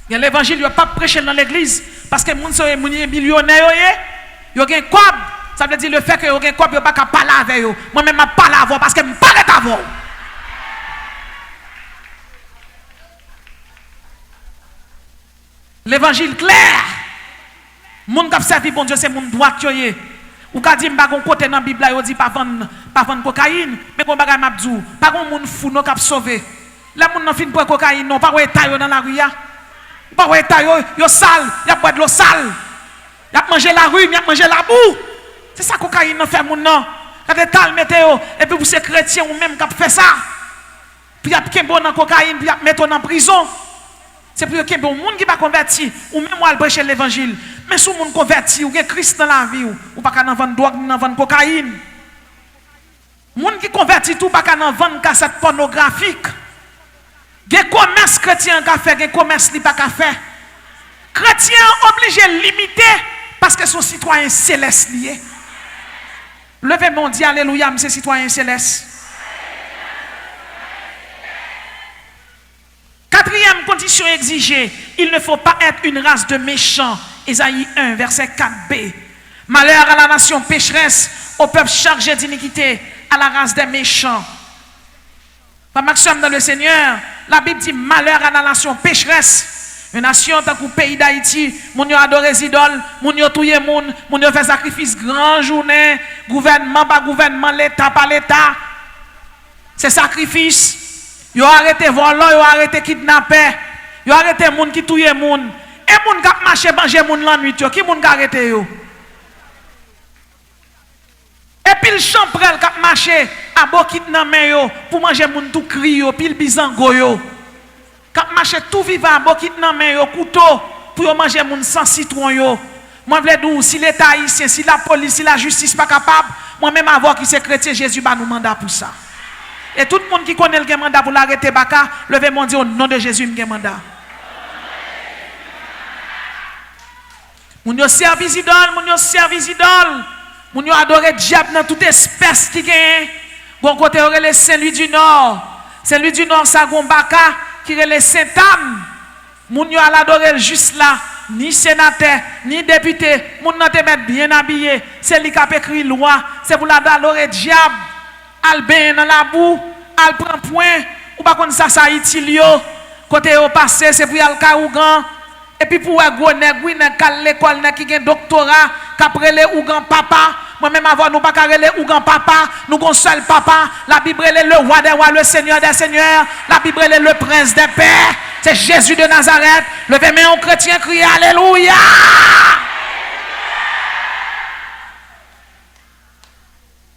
Il y a l'évangile, il a pas prêché dans l'église parce que moun sont millionnaire yo gen kob. Ça veut dire le fait que yo gen kob yo pas parler avec yo. Moi même m'a parler avant parce que me parler avant. L'évangile clair. Moun k'ap servi bon Dieu c'est moun droit yoye. Ou ka di m'pa gon côté dans Bible yo dit pas vendre cocaïne, mais gon bagay m'a dou, pas gon moun fou non k'ap sauver. La moun nan fin pour cocaïne non, pas ouais tayo dans la rue ya. Pas ouais tayo yo sale, y a boire de l'eau sale. Y a manger la rue, y a manger la boue. C'est ça cocaïne nan fait moun non. Quand tal météo et puis vous c'est chrétien ou même k'ap fait ça. Puis y a kembo dans cocaïne, puis y a mettre en prison. C'est pour que bon monde qui pas converti ou même moi prêcher l'évangile mais si monde converti ou que Christ dans la vie ou pas qu'à vendre drogue ni vendre cocaïne monde qui converti tout pas qu'à vendre cassette pornographique des commerce chrétien qu'a fait des commerce li pas qu'a fait chrétien obligé limiter parce que son citoyen céleste lié levez mon Dieu alléluia monsieur citoyen céleste. conditions exigées. Il ne faut pas être une race de méchants. Ésaïe 1, verset 4b. Malheur à la nation pécheresse, au peuple chargé d'iniquité, à la race des méchants. Pas maximum dans le Seigneur, la Bible dit malheur à la nation pécheresse. Une nation tant que le pays d'Haïti, moun yo adore les idoles, moun yo touye moun yo fait sacrifice grand journée, gouvernement par gouvernement, l'État par l'État. C'est sacrifice. Yo arrêté volant, yo arrêté kidnapper, yo arrêté moun qui touye moun. Et moun k'ap marcher manger moun la nuit yo, qui moun ka arrêté yo? Et puis le champrel k'ap marcher à bokit nan men yo pour manger moun tout cri yo, puis le bizango yo. K'ap marcher tout vivant à bokit nan men yo, couteau pour manger moun sans citron yo. Moi vle dou si l'État haïtien, si la police, si la justice pas capable, moi même avoir qui c'est chrétien Jésus ba nous mandat pour ça. Et tout le monde qui connaît le mandat pour l'arrêter baka, levez mon Dieu au nom de Jésus le mandat. Moun yo servis idole, moun yo servis idole. Moun yo adore diable dans toute espèce qui gagne. Gon côté relé Saint-Louis du Nord. Saint-Louis du Nord ça gon baka qui relé Saint-Anne. Moun yo adore juste là, ni sénateur, ni député, moun nan te mettre bien habillé, c'est lui qui a écrit loi, c'est pour la adorer diable. Al ben dans la boue, al prend point, ou pas comme ça utile yo. Côté au passé, c'est pour al kaougan. Et puis pour un gros nèg, oui, nèg kal l'école, nèg qui a un doctorat, qu'après les ougan papa, moi-même avant nous pas carrelé ougan papa, nous gon seul papa, la Bible est le roi des rois, le Seigneur des seigneurs, la Bible est le prince des pères, c'est Jésus de Nazareth. Levez main aux chrétiens, criez alléluia.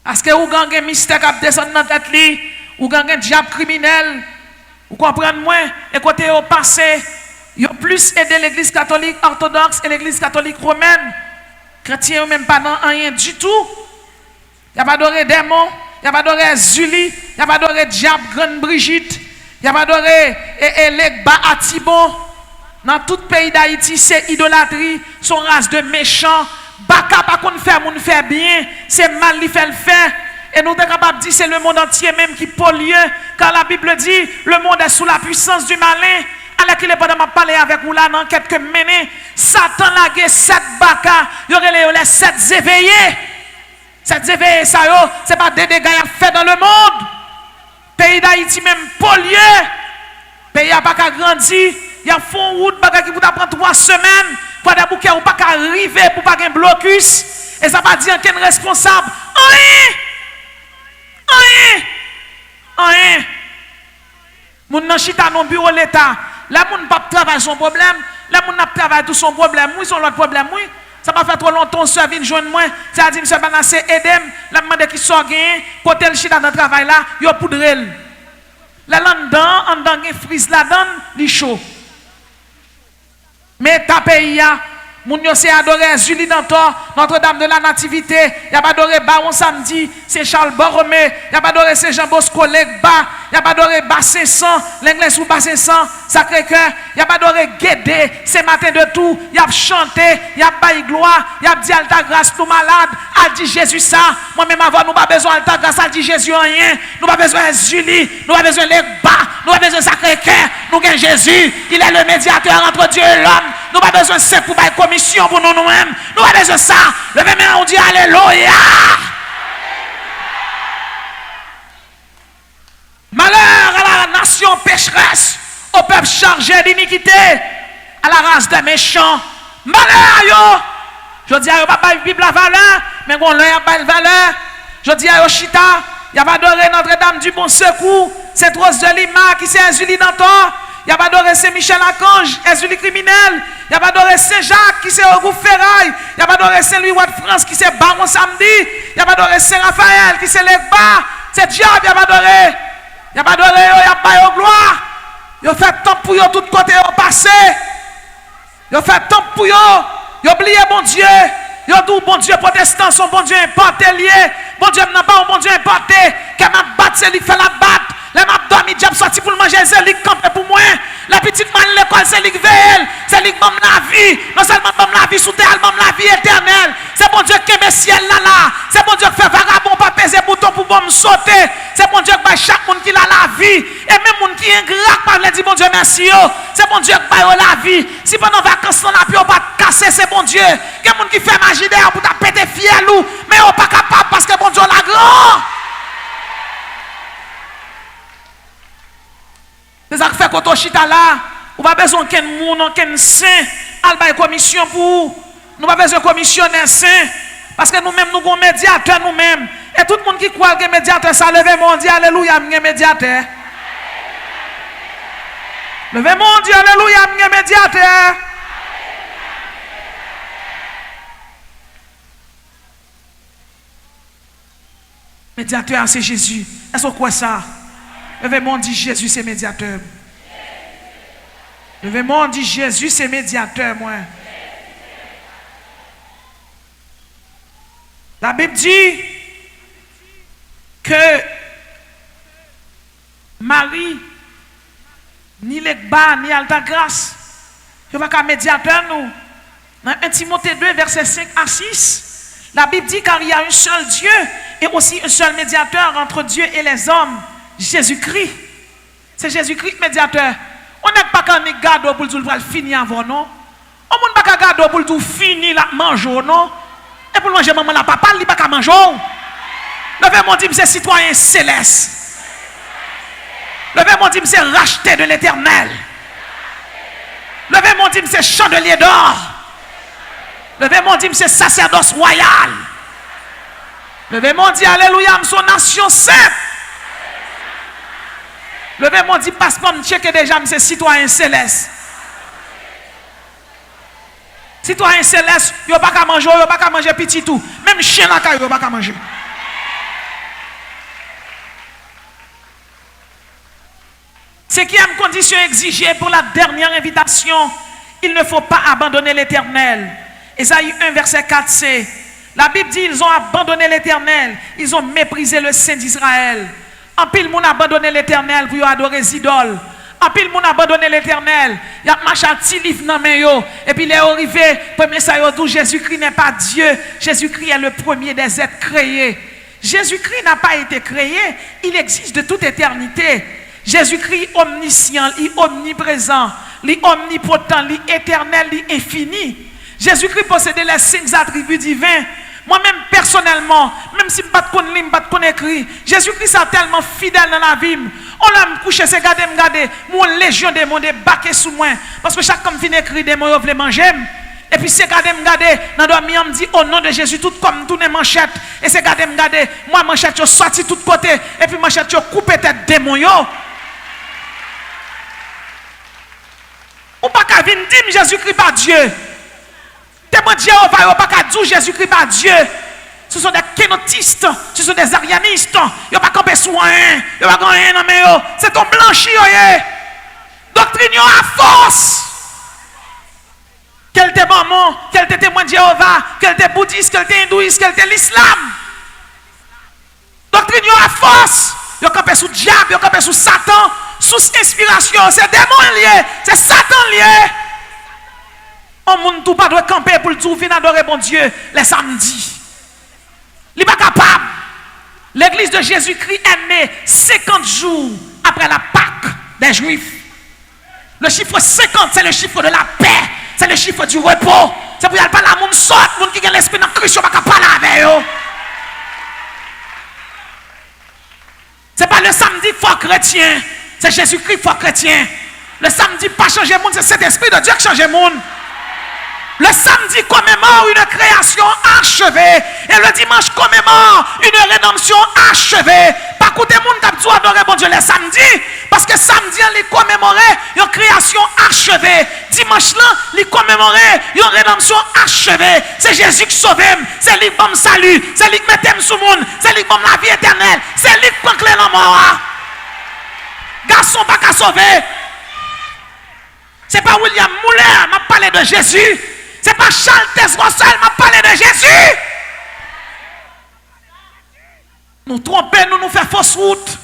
Parce que ougan gen mystère qui descend dans tête li, ougan gen diable criminel, vous comprenez moi, et côté au passé, ils ont plus aidé l'église catholique orthodoxe et l'église catholique romaine. Chrétiens même pas dans rien du tout. Il n'y a pas adoré démon, il n'y a pas adoré Zuli, il n'y a pas adoré diable grande Brigitte, il n'y a pas adoré Legba Atibon. Dans tout pays d'Haïti, c'est idolâtrie, son race de méchants. Baka pas qu'on fait, moun fait bien, c'est mal li fait le faire. Et nous sommes capables de dire c'est le monde entier même qui pollue, car la Bible dit le monde est sous la puissance du malin. Alors qu'il est pas de parler avec vous là dans quelques minutes, Satan l'a 7 baka, il y aurait les 7 éveillés. 7 éveillés, ça yo, c'est pas des dégâts fait dans le monde. Pays d'Haïti même pollué. Pays a pas qu'à grandir, il y a fond route baka qui vous prendre 3 semaines pour des bouquets ou pas qu'à arriver pour pas un blocus. Et ça va dire qu'un responsable. Rien. Moun nan chita non bureau l'État. La moun pas travailler son problème, la moun n'a travailler tout son problème, oui son l'autre problème, oui. Ça va faire trop longtemps ça vient joindre moi, ça dit monsieur Banassé aidem, la demande qui sort gain, côté le chita dans travail là, yo poudrel. La là-dedans, en dedans gen frise la donne, li chaud. Mais ta pays a moun yo c'est adoré Julie Dantor, Notre-Dame de la Nativité, y a pas adoré Baron Samedi, c'est Charles Borromé, y a pas adoré c'est Jean Bosco Legba, y a pas adoré Bassin-Sang, l'anglais sous Bassin-Sang, Sacré-Cœur, y a pas adoré Guédé, c'est matin de tout, y a chanté, y a bail gloire, y a dit alta grâce nous malade, a dit Jésus ça, moi-même avant nous pas besoin alta grâce, a dit Jésus rien, nous pas besoin Julie, nous pas besoin Legba, nous pas besoin Sacré-Cœur, nous gain Jésus, il est le médiateur entre Dieu et l'homme, nous pas besoin c'est pour bail commission pour nous-mêmes, nous pas besoin ça, levez main on dit alléluia. Malheur à la nation pécheresse, au peuple chargé d'iniquité, à la race des méchants. Malheur yo. Je dis à yo pas Bible la valeur, mais on leur pas valeur. Je dis à yo chita, y a pas adoré Notre-Dame du Bon Secours, c'est Rose de Lima qui c'est Julie Dantor. Il n'y a pas adoré Saint-Michel Archange, Ezuli criminel. Il n'y a pas adoré Saint-Jacques qui c'est Auguste Ferraille. Il n'y a pas adoré Saint-Louis de France qui c'est Baron Samedi. Il n'y a pas adoré Saint-Raphaël qui c'est Legba. C'est diable, il n'y a pas adoré. Il n'y a pas adoré, il n'y a pas de gloire. Il a fait temps pour eux, tout côté au passé. Il a fait temps pour eux. Il a oublié bon Dieu. Il a dit bon Dieu protestant, son bon Dieu importé lié. Bon Dieu n'a pas un bon Dieu importé. Qui m'a battu, c'est lui qui fait la batte. Les m'a dormi, diable sorti pour le manger, c'est lui qui campé pour moi. La petite man, l'école, c'est lui qui veille, c'est lui qui donne la vie. Non seulement donne la vie sous terre, elle donne la vie éternelle. C'est bon Dieu qui met le ciel là. C'est bon Dieu qui fait vagabond, pas peser bouton pour me sauter. C'est bon Dieu qui fait chaque monde qui a la vie. Et même monde qui est ingrat, pas le dire bon Dieu merci. C'est bon Dieu qui fait la vie. Si pendant vacances, on n'a plus pas casser, c'est bon Dieu. Il y a des gens qui fait magie d'air pour péter fiel ou, mais on n'est pas capable parce que bon Dieu la grand. C'est ça qui fait qu'on chita là. On n'a pas besoin qu'un monde, qu'un saint, à la commission pour nous. Pas besoin de commissionnaire saint. Parce que nous-mêmes, nous avons un médiateur nous-mêmes. Et tout le monde qui croit que le médiateur, ça lève mon Dieu, alléluia, un médiateur. Levez mon Dieu, alléluia, un médiateur. Médiateur, c'est Jésus. Est-ce que quoi ça? Levez-moi, dit Jésus, c'est médiateur. Levez-moi, dit Jésus, c'est médiateur, moi. La Bible dit que Marie, ni l'Ekba, ni Alta Grâce, il n'y a pas qu'un médiateur, nous. Dans 1 Timothée 2, versets 5 à 6, la Bible dit car il y a un seul Dieu et aussi un seul médiateur entre Dieu et les hommes, Jésus-Christ. C'est Jésus-Christ médiateur. On n'est pas qu'un garde pour le finir avant, non? On n'est pas qu'un garde pour le finir la manger, non? Et pour manger maman la papa, il n'est pas qu'à manger. Levez-moi dit c'est citoyen céleste. Levez-moi dit c'est racheté de l'éternel. Levez-moi dit c'est chandelier d'or. Levez-moi dit c'est sacerdoce royal. Levez-moi dit alléluia, son nation sainte. Levez-moi dit passeport, je check déjà c'est citoyen céleste. Citoyen céleste, il n'y a pas qu'à manger, il n'y a pas qu'à manger petit tout. Même chien là, il n'y a pas qu'à manger. C'est qui a une condition exigée pour la dernière invitation. Il ne faut pas abandonner l'Éternel. Ésaïe 1, verset 4, c'est la Bible dit ils ont abandonné l'Éternel. Ils ont méprisé le Saint d'Israël. En pile, moun abandonné l'Éternel pour adorer les idoles. En pile, moun abandonné l'Éternel. Il y a marché un petit livre dans mes yo. Et puis il est arrivé, premier ça y Jésus-Christ n'est pas Dieu. Jésus-Christ est le premier des êtres créés. Jésus-Christ n'a pas été créé. Il existe de toute éternité. Jésus-Christ omniscient, il omniprésent, il omnipotent, il éternel, il infini. Jésus-Christ possédait les 5 attributs divins. Moi-même, personnellement, même si je ne sais pas écrit, Jésus-Christ est tellement fidèle dans la vie. On l'a couché, c'est garder, mon légion de monde baqué sous moi. Parce que chaque homme finit écrit des mots, il veut manger. Et puis c'est garder, dans le doigt, me dit au nom de Jésus, tout comme toutes les manchettes. Et c'est garder, moi, manchette, je sorti de tous côtés. Et puis manchette, je coupe tête démon. Ou pas qu'à venir dire Jésus-Christ pas Dieu. Témoin de Jéhovah, ou pas qu'à dire Jésus-Christ pas Dieu. Ce sont des kénotistes, ce sont des arianistes. Ils n'ont pas campé sur rien. Ils n'ont pas rien dans mes yeux. C'est ton blanchi, doctrine à force. Quel était maman, quel était témoin de Jéhovah, quel était bouddhiste, quel était hindouiste, quel était l'islam. Doctrine à force. Ils ont campé sous diable, ils ont campé sous Satan. Sous inspiration, c'est démon lié, c'est Satan lié. On ne doit pas camper pour le tout venir adorer bon Dieu les samedis. Il n'est pas capable. L'église de Jésus-Christ est née 50 jours après la Pâque des Juifs. Le chiffre 50, c'est le chiffre de la paix, c'est le chiffre du repos. C'est pour y aller par la monde sort, monde qui a l'esprit dans Christ, on ne va pas parler avec eux. Ce n'est pas le samedi fort chrétien. C'est Jésus-Christ fort chrétien. Le samedi, pas changer le monde, c'est cet esprit de Dieu qui change le monde. Le samedi commémore une création achevée. Et le dimanche commémore une rédemption achevée. Pas écouter le monde qui a adorer bon Dieu le samedi. Parce que samedi, il commémorait une création achevée. Dimanche, là, il commémorait une rédemption achevée. C'est Jésus qui sauve. C'est lui qui donne salut. C'est lui qui met sous le monde. C'est lui qui donne la vie éternelle. C'est lui qui prend clé dans la mort. Garçon pas qu'à sauver. C'est pas William Muller m'a parlé de Jésus. C'est pas Charles Tesrossel m'a parlé de Jésus. Nous tromper, nous faire fausse route.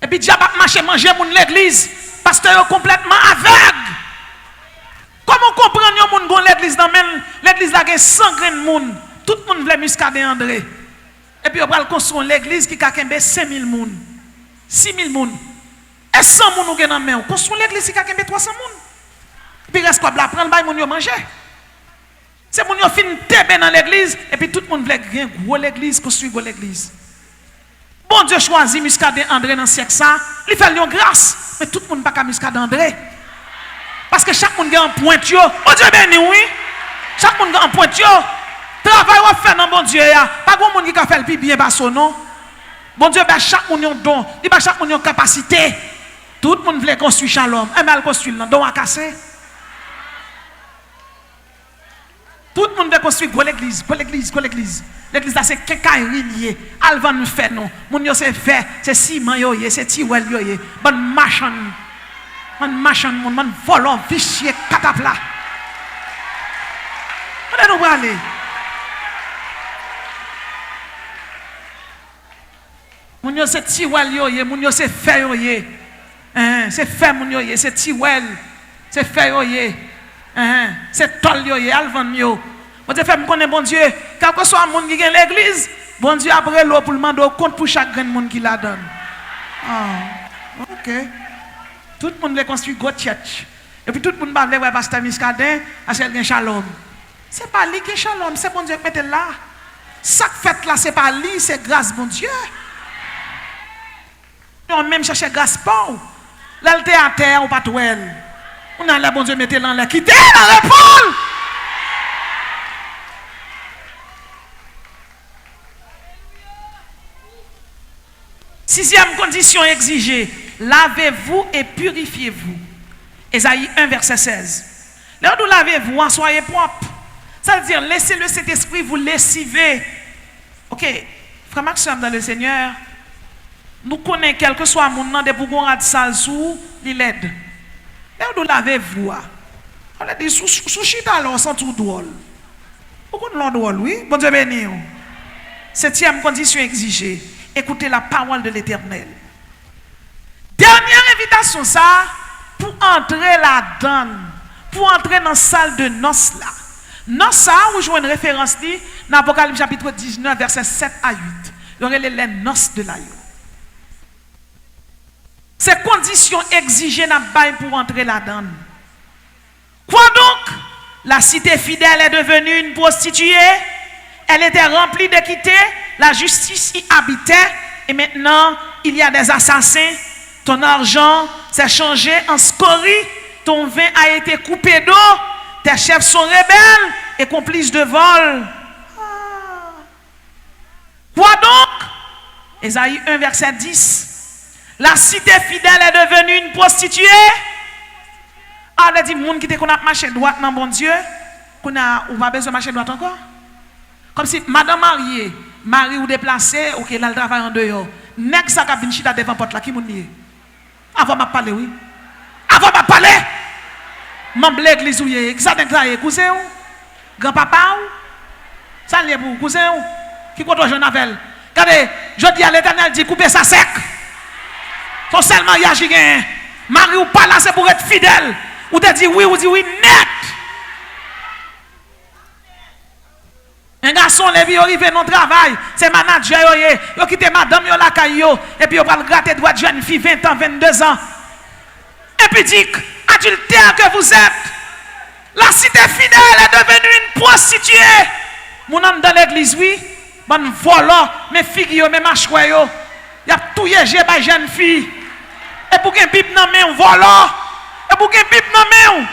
Et puis diable a marché manger mon l'église. pasteur complètement aveugle. Comment comprendre yon moun gon l'église dans même l'église là gen 100 grains de monde. Tout le monde veut muscader André. Et puis on va construire l'église qui a 5000 moun. 6000 moun. Et 100 moun ou gen dans main. Construire l'église qui a 300 moun. Puis reste quoi la prendre bay moun yo manger. C'est moun yo fin tebe dans l'église et puis tout le monde veut gen gros l'église, construire gros l'église. Bon Dieu choisit muscader André dans siècle ça, il fait une grâce, mais tout le monde pas ka muscader André. Parce que chaque monde a un point yo. Bon Dieu béni oui. Chaque monde a un point yo. Travail ou fait dans bon Dieu ya. Pas grand monde qui a fait le plus bien par son nom. Bon Dieu ba chaque monde un don, il ba chaque monde une capacité. Tout le monde veut construire Shalom. Et mal construire dans don à casser. Tout le monde veut construire l'église, l'église. L'église là c'est quelqu'un lié. Alvan nous fait non. Moun yo c'est fait, c'est ciment yo yé, c'est tiwel yo yé. Bon machin. Mon volant, vicieux, catapla. On est nous aller. Mon yo c'est tiwel yo yé, mon yo c'est fait yo yé. C'est fait mon yo yé, c'est tiwel. C'est fait yo yé. C'est tol yo yé, alvan yo. Bon Dieu fait me connaître bon Dieu. Quel que soit monde qui gagne l'église, bon Dieu après l'eau pour le demander compte pour chaque grand monde qui la donne. Ah, OK. Tout le monde veut construire une church. Et puis tout le monde va voir pasteur Muscadin, parce qu'il y a Shalom. Ce n'est pas lui qui est Shalom, c'est bon Dieu qui met là. Ça fait là, ce n'est pas lui, c'est grâce bon Dieu. On même chercher grâce pas. Là, le à terre ou pas tout elle. On a là, bon Dieu, mettez là, quittez dans l'épaule. Sixième condition exigée. Lavez-vous et purifiez-vous. Ésaïe 1, verset 16. Là où lavez-vous, soyez propre. Ça veut dire, laissez le Saint-Esprit vous lessiver. Ok, frère Maxime dans le Seigneur, nous connaissons quel que soit mon nom de pour rad sale sous, il aide. Là où lavez-vous, on a dit sous chita alors sans tout drôle. Pourquoi nous drôle, oui? Bon Dieu béni. Septième condition exigée. Écoutez la parole de l'Éternel. Dernière invitation ça pour entrer là-dedans, pour entrer dans la salle de noces là. Noces ça, vous jouez une référence dans Apocalypse chapitre 19 verset 7 à 8. Il y aurait les noces de l'agneau. Ces conditions exigées n'a pas pour entrer là-dedans. Quoi donc? La cité fidèle est devenue une prostituée. Elle était remplie d'équité. La justice y habitait. Et maintenant, il y a des assassins. Ton argent s'est changé en scorie. Ton vin a été coupé d'eau. Tes chefs sont rebelles et complices de vol. Quoi donc? Ésaïe 1, verset 10. La cité fidèle est devenue une prostituée. Ah, on a dit, moun qui te qu'on a marché droite dans bon Dieu, qu'on a, ou pas besoin de marcher droite encore? Comme si madame mariée, mari ou déplacé, ok, là, le travail en dehors. Nek sa kabine chita devant porte là, qui moun lié? Avant m'a parlé, oui. Avant m'a parlé. Membre l'église ou yé, qui ça n'est pas cousin ou? Grand-papa ou? Ça l'est pour cousin ou? Qui compte jeune avec? Regardez, je dis à l'Éternel, dit couper ça sec. Son seul mariage qui gagne. Mari ou pas là, c'est pour être fidèle. Ou te dit oui, ou dit oui, net. Un garçon, les arrivé dans le travail, c'est manager, il a quitté madame, il a la caillou, et puis il va gratter droit de jeune fille, 20 ans, 22 ans. Et puis dit, adultère que vous êtes, la cité fidèle est devenue une prostituée. Mon homme dans l'église, oui, bon volant, mes filles, mes machouets, il y a tout yégé par jeune fille. Et pour qu'un pipe dans main, volant, et pour qu'un pipe dans main,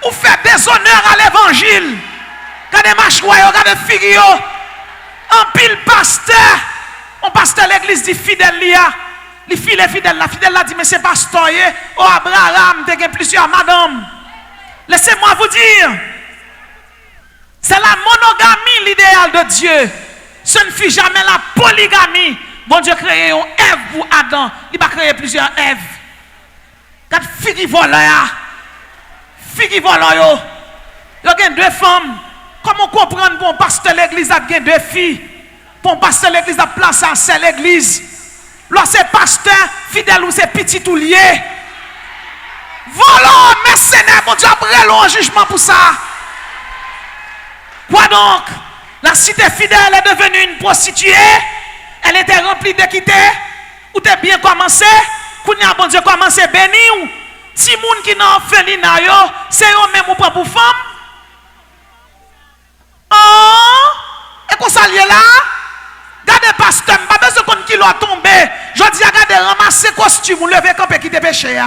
ou fait déshonneur à l'évangile. Quand des machouets, quand des filles, en pile pasteur, on pasteur l'église dit fidèle, les fidèles, la fidèle a dit, mais c'est pasteur, oh Abraham, tu as plusieurs madame. Laissez-moi vous dire, c'est la monogamie l'idéal de Dieu. Ce ne fut jamais la polygamie. Bon Dieu créé une Ève pour Adam, il va créer plusieurs Èves. Quand fille volent, fille qui volent, il y a deux femmes. Comment comprendre pour un pasteur l'église a deux filles? Pour un pasteur l'église a placé à seule l'église. Là c'est pasteur fidèle ou c'est petit ou lié. Volant, mercenaire, mon Dieu, après long jugement pour ça. Quoi donc? La cité fidèle est devenue une prostituée. Elle était remplie d'équité. Ou t'es bien commencé? Kounya, bon Dieu, commencé béni ou? Si moun qui n'a fait l'inayo, c'est eux même ou pas pour femme? Oh! Et qu'on s'allie là? Gardez pasteur, pas besoin qu'on qui l'a tombé. Je dis à garder ramasser costume ou lever campé qui te péché.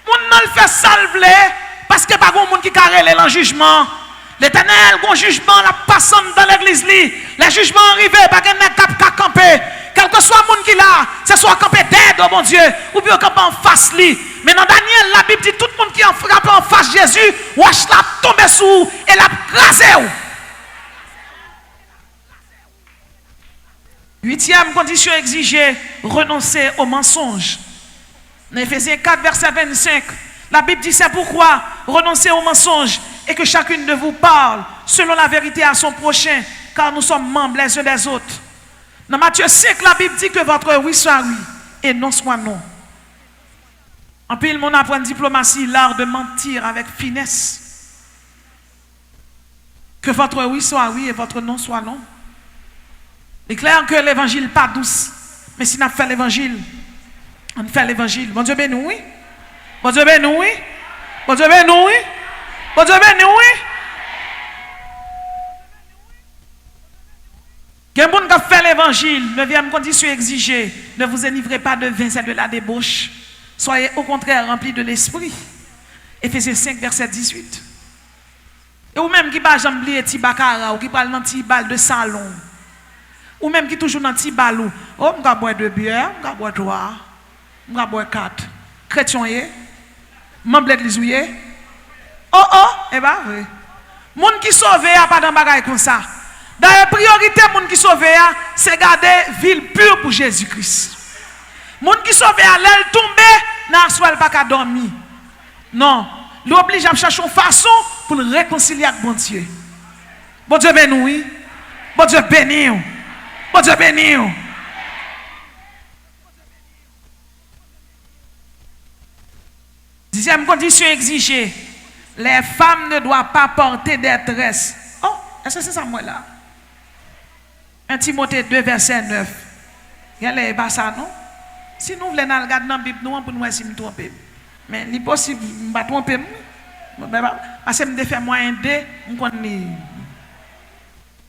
Moun nan le fait salver parce que pas grand monde qui carré le jugement. L'Éternel, bon jugement la passant dans l'église li. Les jugements arrivés, pas qu'un cap camper. Quel que soit le monde qui là, c'est soit camper d'aide, oh mon Dieu, ou bien camper en face li. Mais dans Daniel, la Bible dit tout le monde qui en frappe en face Jésus, wash la tomber sous et la crasé. Huitième condition exigée, renoncer au mensonge. Dans Éphésiens 4, verset 25, la Bible dit c'est pourquoi renoncer au mensonge et que chacune de vous parle selon la vérité à son prochain, car nous sommes membres les uns des autres. Dans Matthieu 5, la Bible dit que votre oui soit oui et non soit non. En plus, mon apprend diplomatie, l'art de mentir avec finesse. Que votre oui soit oui et votre non soit non. Il est clair que l'évangile n'est pas douce. Mais si on fait l'évangile, on fait l'évangile. Bon Dieu béni, oui. Bon Dieu béni, oui. Bon Dieu béni, oui. Bon Dieu béni, oui. Quelqu'un qui a fait l'évangile, 9e condition exigée, ne vous enivrez pas de vin, c'est de la débauche. Soyez au contraire remplis de l'esprit. Éphésiens 5, verset 18. Et ou même qui va jambler petit baccara, ou qui parle dans petit bal de salon, ou même qui toujours dans petit balou, oh, je vais boire 2 bières, je vais boire 3, je vais boire 4. Chrétien, membre de l'église, oh, eh bien, oui. Moun qui sauve, il n'y a pas de bagaille comme ça. D'ailleurs, priorité, moun qui sauve, c'est garder ville pure pour Jésus-Christ. Moun qui sauve, l'aile tomber, n'a pas qu'à dormir. Non, l'oblige à chercher une façon pour nous réconcilier avec bon Dieu. Bon Dieu béni, oui. Bon Dieu béni. Bon Dieu béni. Dixième condition exigée, les femmes ne doivent pas porter des tresses. Oh, est-ce que c'est ça moi là? 1 Timothée 2, verset 9. Il y a pas ça, non? Si nous voulons regarder dans la Bible, nous pour nous essayer de me tromper. Mais il est possible de me tromper. Parce que je fais moyen de, je connais.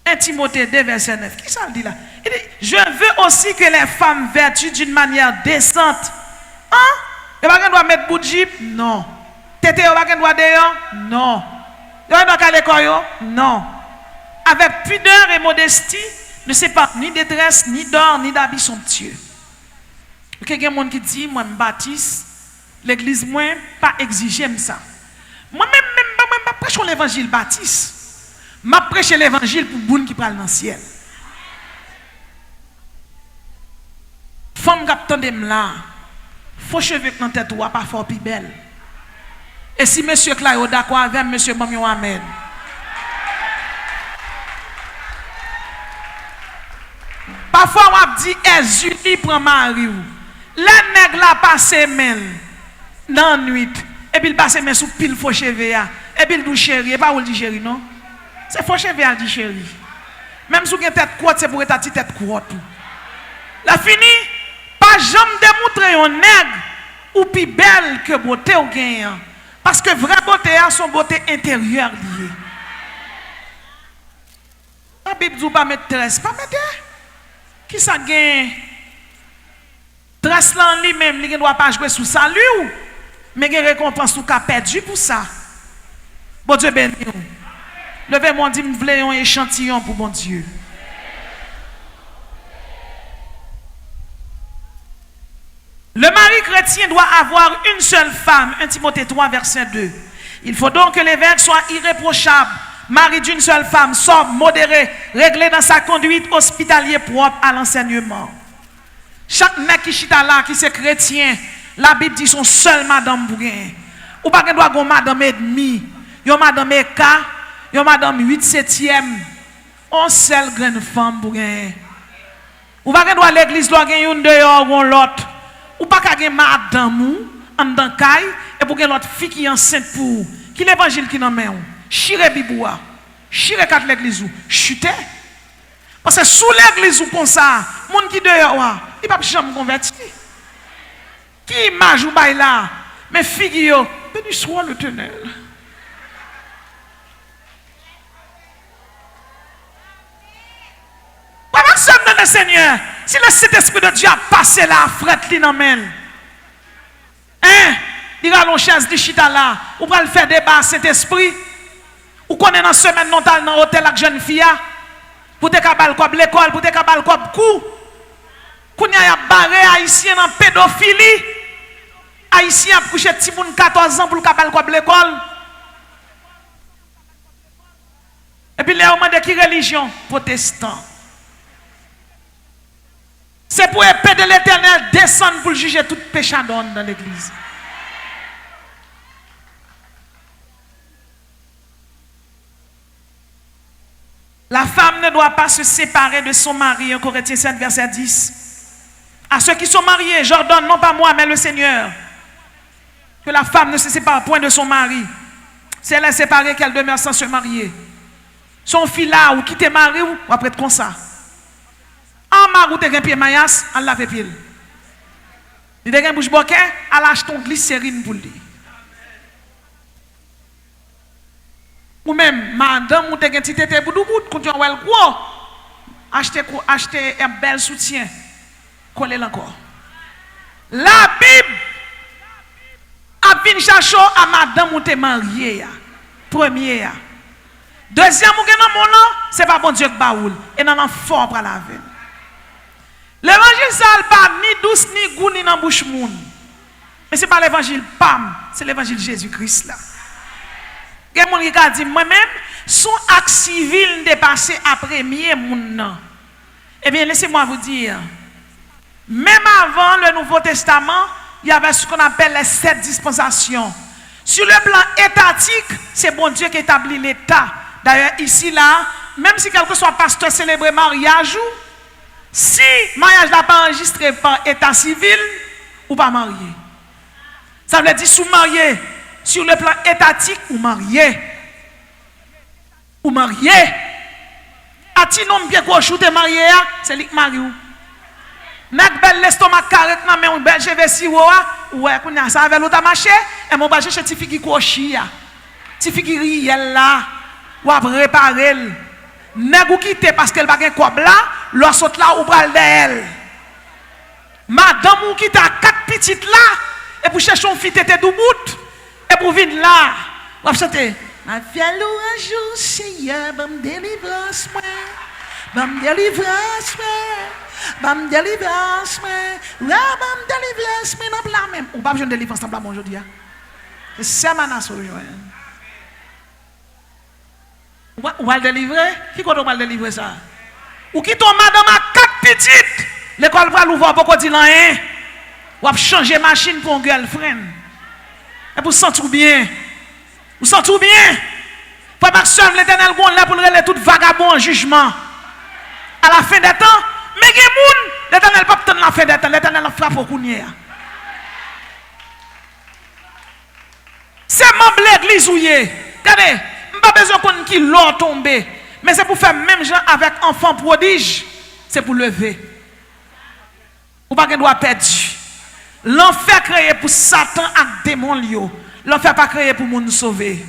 1 Timothée 2, verset 9. Qui ça le dit là? Il dit, je veux aussi que les femmes vertuent d'une manière décente. Hein? Il n'y a pas qu'on doit mettre bout de jeep? Non. Tété, il n'y a pas qu'on doit dehors? Non. Il n'y a pas qu'on doit l'école? Non. Avec pudeur et modestie, ne sait pas ni détresse, ni d'or, ni d'habits somptueux. Il y a quelqu'un qui dit, moi, je baptise, l'église, moi, pas exiger ça. Moi-même, je prêche l'évangile baptiste. Je prêche l'évangile pour les gens qui parlent dans le ciel. Femme qui attendent là, faut cheveux dans la tête ou pas fort plus belle. Et si monsieur Clayo d'accord avec monsieur Mamio Amen. Parfois on dit Julie prend mari ou. Les nègres là passent main dans la nuit et puis il passe main sous pile faux cheveux et puis il dit chéri et pas ou dit chéri non. C'est faux cheveux il dit chéri. Même si vous avez tête courte c'est pour être tête courte. La fini pas jamais démontrer un nègre ou plus belle que beauté ou gagnant. Parce que vraie beauté a son beauté intérieure liée. La Bible dit pas mettre tresse, pas mettre. Qui ça gagne? Tresse là en lui-même, il ne doit pas jouer sous salut. Mais il y a récompense ou qu'a perdu pour ça. Bon Dieu béni. Levez-moi, dit, je voulais un échantillon pour bon Dieu. Le mari chrétien doit avoir une seule femme. 1 Timothée 3, verset 2. Il faut donc que l'évêque soit irréprochable, mari d'une seule femme, sobre, modéré, réglé dans sa conduite, hospitalier, propre à l'enseignement. Chaque mec qui chita là, qui c'est chrétien, la Bible dit son seul madame pour gagner. Ou pas qu'il doit avoir madame et demi, yon madame Eka, yon madame 8/7e, on seule grande femme pour gagner. Ou pas qu'il doit l'église doit gagner une dehors ou l'autre. Ou pas qu'il y ait madame en dans caille et pour que l'autre fille qui est enceinte pour qui l'évangile qui n'en met chire biboua chire quatre l'église ou chuter parce que sous l'église ou comme ça monde qui dehors il pas jamais converti qui image ou bail là mais fille yo béni soit l'Éternel. Pendant que nous le Seigneur, si le Saint-Esprit de Dieu a passé là, frette li nan men. Hein? Il a une chaise de chita là, ou va le faire débat Saint-Esprit. Ou connaît dans semaine non dans l'hôtel avec jeune fille pour te kabal kob l'école, pour te kabal kob kou. Kounya y a barré haïtien en pédophilie. Haïtien a couché petit moun 14 ans pour le kabal kob l'école. Et puis les hommes de qui religion protestant. C'est pour épée de l'Éternel descendre pour juger tout péché dans l'église. La femme ne doit pas se séparer de son mari, 1 Corinthiens 7, verset 10. À ceux qui sont mariés, j'ordonne, non pas moi, mais le Seigneur, que la femme ne se sépare point de son mari. Si elle est séparée, qu'elle demeure sans se marier. Son fils là, ou quitte mari, ou après être comme ça. En marou te gen pied mayas, elle lave pied. Il te gen bouche boquet, elle achète ton glycérine pour lui. Ou même, madame, ou te gen ti tete boudou bout, quand tu as wel gros, acheter un bel soutien, coller encore. La Bible a vin chacho à madame ou te marié, premier. Deuxième, ou gen nan mon nom, c'est pas bon Dieu qui baoul, et nan fort pour la veine. L'évangile ça pas ni douce ni goût ni dans bouche moun. Mais c'est pas l'évangile pam, c'est l'évangile Jésus-Christ là. Quelqu'un qui a dit moi-même son acte civil dépassé après premier moun. Eh bien laissez-moi vous dire même avant le Nouveau Testament, il y avait ce qu'on appelle les 7 dispensations. Sur le plan étatique, c'est bon Dieu qui établit l'état. D'ailleurs ici là, même si quelque soit pasteur célébrer mariage si mariage n'a pas enregistré par état civil ou pas marié. Ça veut dire sous marié sur le plan étatique ou marié. Ou marié. A-t-il nom bien quoi chouté marié c'est lui qui marie ou. Nak bel l'estomac carré nan men bel cheveux si ouais qu'on ça avec l'autre marché et mon pas chercher ti figi ko chia. Ti figi riel là ou a préparer nèg ou quitter parce qu'elle pas gen kob là, l'autre saute là ou pral d'elle. Madame ou quitte à 4 petites là et pour chercher un fit tete dou bout et pour venir là, ou chanter ma fiel un jour Seigneur, bam délivrance moi. Bam délivrance moi. Bam délivrance moi. Là bam délivrance moi dans la même. Ou pas besoin de délivrance dans la même aujourd'hui. C'est manas aujourd'hui. Ou va le délivrer? Qui compte va le délivrer ça? Ou qui tombe madame à 4 petites? L'école va l'ouvrir beaucoup de rien. Ou va changer machine pour un girlfriend. Et pour sentir bien. Vous sentez bien? Pas maximum l'Éternel gon là pour le tout vagabond en jugement. À la fin des temps, mais gen moun, l'Éternel pas attendre la fin des temps, l'Éternel frappe au counier. C'est membre l'église ou yé. Regardez. Pas besoin qu'on qui l'ont tombé, mais c'est pour faire même gens avec enfants prodiges, c'est pour lever. Ou pas qu'on doit perdre. L'enfer créé pour Satan et démon lio. L'enfer pas créé pour nous sauver.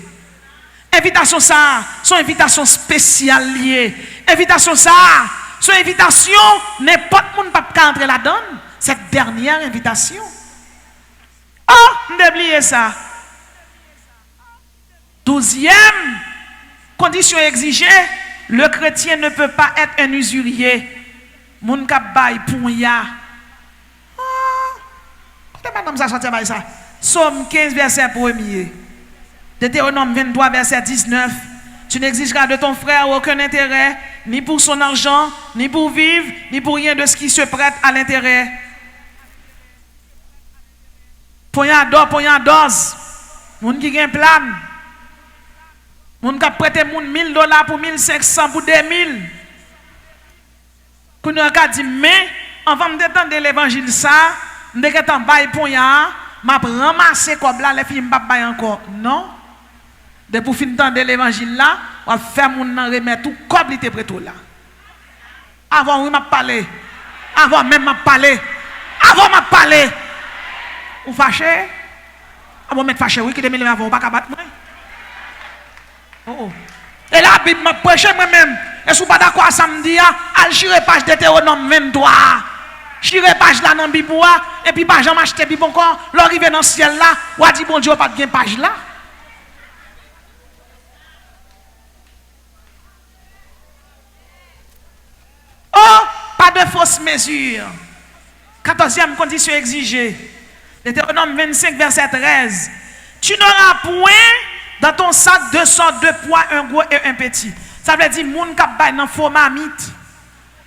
Invitation ça, son invitation spéciale liée. Invitation ça, son invitation n'importe monde pas entrer là-dedans. Cette dernière invitation. Oh, n'oubliez ça. 12e condition exigée, le chrétien ne peut pas être un usurier. Moun k'ap bay pou ya. Quand madame ça chanter bay ça. Somme 15 verset 1er. Deutéronome 23 verset 19. Tu n'exigeras de ton frère aucun intérêt, ni pour son argent, ni pour vivre, ni pour rien de ce qui se prête à l'intérêt. Poyan dose. Moun qui gen plan. Moun ka prêter moun $1000 pour 1500 pour 2000. Qu'on a dit mais avant de t'entendre l'évangile ça, m'de ketan bay pour ya, m'a ramassé comme là les filles m'pa encore. Non. Depuis pour finir de l'évangile là, on va faire mon remettre tout comme il était prêt tout là. Avant oui m'a parlé. Avant même m'a parlé. Avant m'a parlé. Ou fâché? Avant mettre fâché oui qui te avant pas battre moi. Oh. Et la Bible m'a prêché moi-même. Et si vous pas d'accord samedi, al chire page Deutéronome 23. Chire page là dans la Bible et puis pas jamais acheter Bible encore, l'arriver dans le ciel là, ou a dit bon Dieu pas de page là. Oh, pas de fausse mesure. 14e condition exigée. Deutéronome 25 verset 13. Tu n'auras point dans ton sac 202 poids, un gros et un petit. Ça veut dire moun k'ap bay nan faux mamite.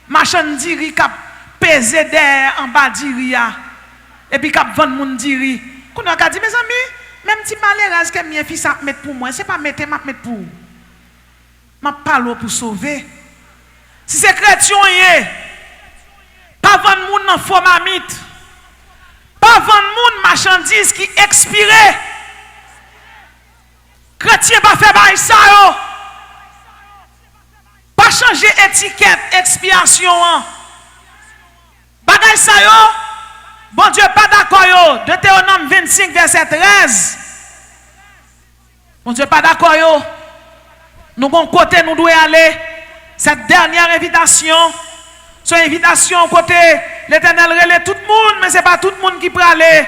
Machan diri k'ap pesé derrière en bas diri ya. Et puis k'ap vend moun diri. Qu'on a dit mes amis, même si malheureuse que mien fils a mettre pour moi, c'est pas mettre m'a mettre pour. M'a parle pour sauver. Si c'est chrétien yé, pas vendre moun nan faux mamite. Pas vendre moun marchandise qui expiré. Chrétien pas fait bail ça yo. Pas changer étiquette, expiation. Bagay sa yo, bon Dieu pas d'accord yo. Deutéronome 25 verset 13. Bon Dieu pas d'accord yo. Nous bon côté nous devons aller. Cette dernière invitation, c'est une invitation côté l'Éternel relève tout le monde, mais ce n'est pas tout le monde qui peut aller.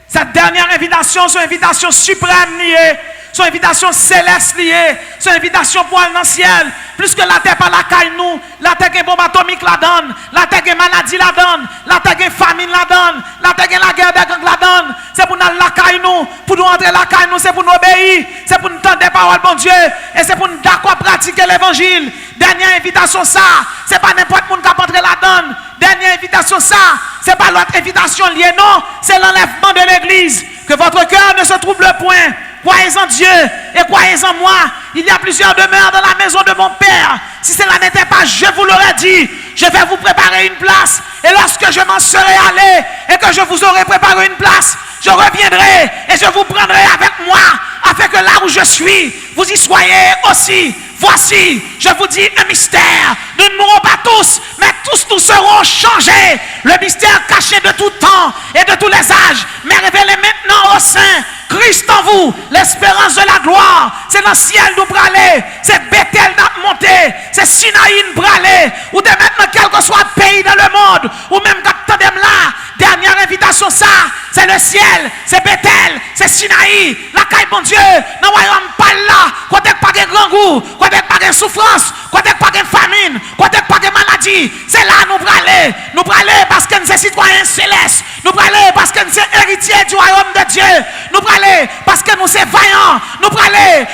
Cette dernière invitation, c'est une invitation suprême liée. C'est une invitation céleste liée. C'est une invitation pour aller dans le ciel. Plus que la terre par la caille nous, la terre qui est bombe atomique la donne, la terre qui est maladie la donne, la terre qui est famine la donne, la terre qui est la guerre des gangs la donne. C'est pour nous la caille nous, pour nous entrer la caille nous, c'est pour nous obéir, c'est pour nous tendre des paroles, bon Dieu, et c'est pour nous d'accord pratiquer l'évangile. Dernière invitation ça, c'est pas n'importe qui qui entrer la donne. Dernière invitation ça, c'est pas l'autre invitation liée, non, c'est l'enlèvement de l'église. Que votre cœur ne se trouble point. Croyez en Dieu et croyez en moi. Il y a plusieurs demeures dans la maison de mon Père. Si cela n'était pas, je vous l'aurais dit. Je vais vous préparer une place. Et lorsque je m'en serai allé et que je vous aurai préparé une place, je reviendrai et je vous prendrai avec moi, afin que là où je suis, vous y soyez aussi. Voici, je vous dis un mystère. Nous ne mourrons pas tous, mais tous nous serons changés. Le mystère caché de tout temps et de tous les âges, mais révélé maintenant au sein. Christ en vous, l'espérance de la gloire. C'est dans le ciel nous braler, c'est Bethel nous monter, c'est Sinaï nous braler. Ou de maintenant quel que soit le pays dans le monde, ou même quand t'entendez là, dernière invitation ça, c'est le ciel, c'est Bethel, c'est Sinaï, la caille bon Dieu, non voyons pas là, côté pas de grand goût, côté pas de souffrance, côté pas de famine, côté pas de maladie, c'est là nous braler parce que nous sommes citoyens célestes, nous braler parce que nous sommes héritiers du royaume de Dieu, nous braler parce que nous sommes vaillants, nous braler,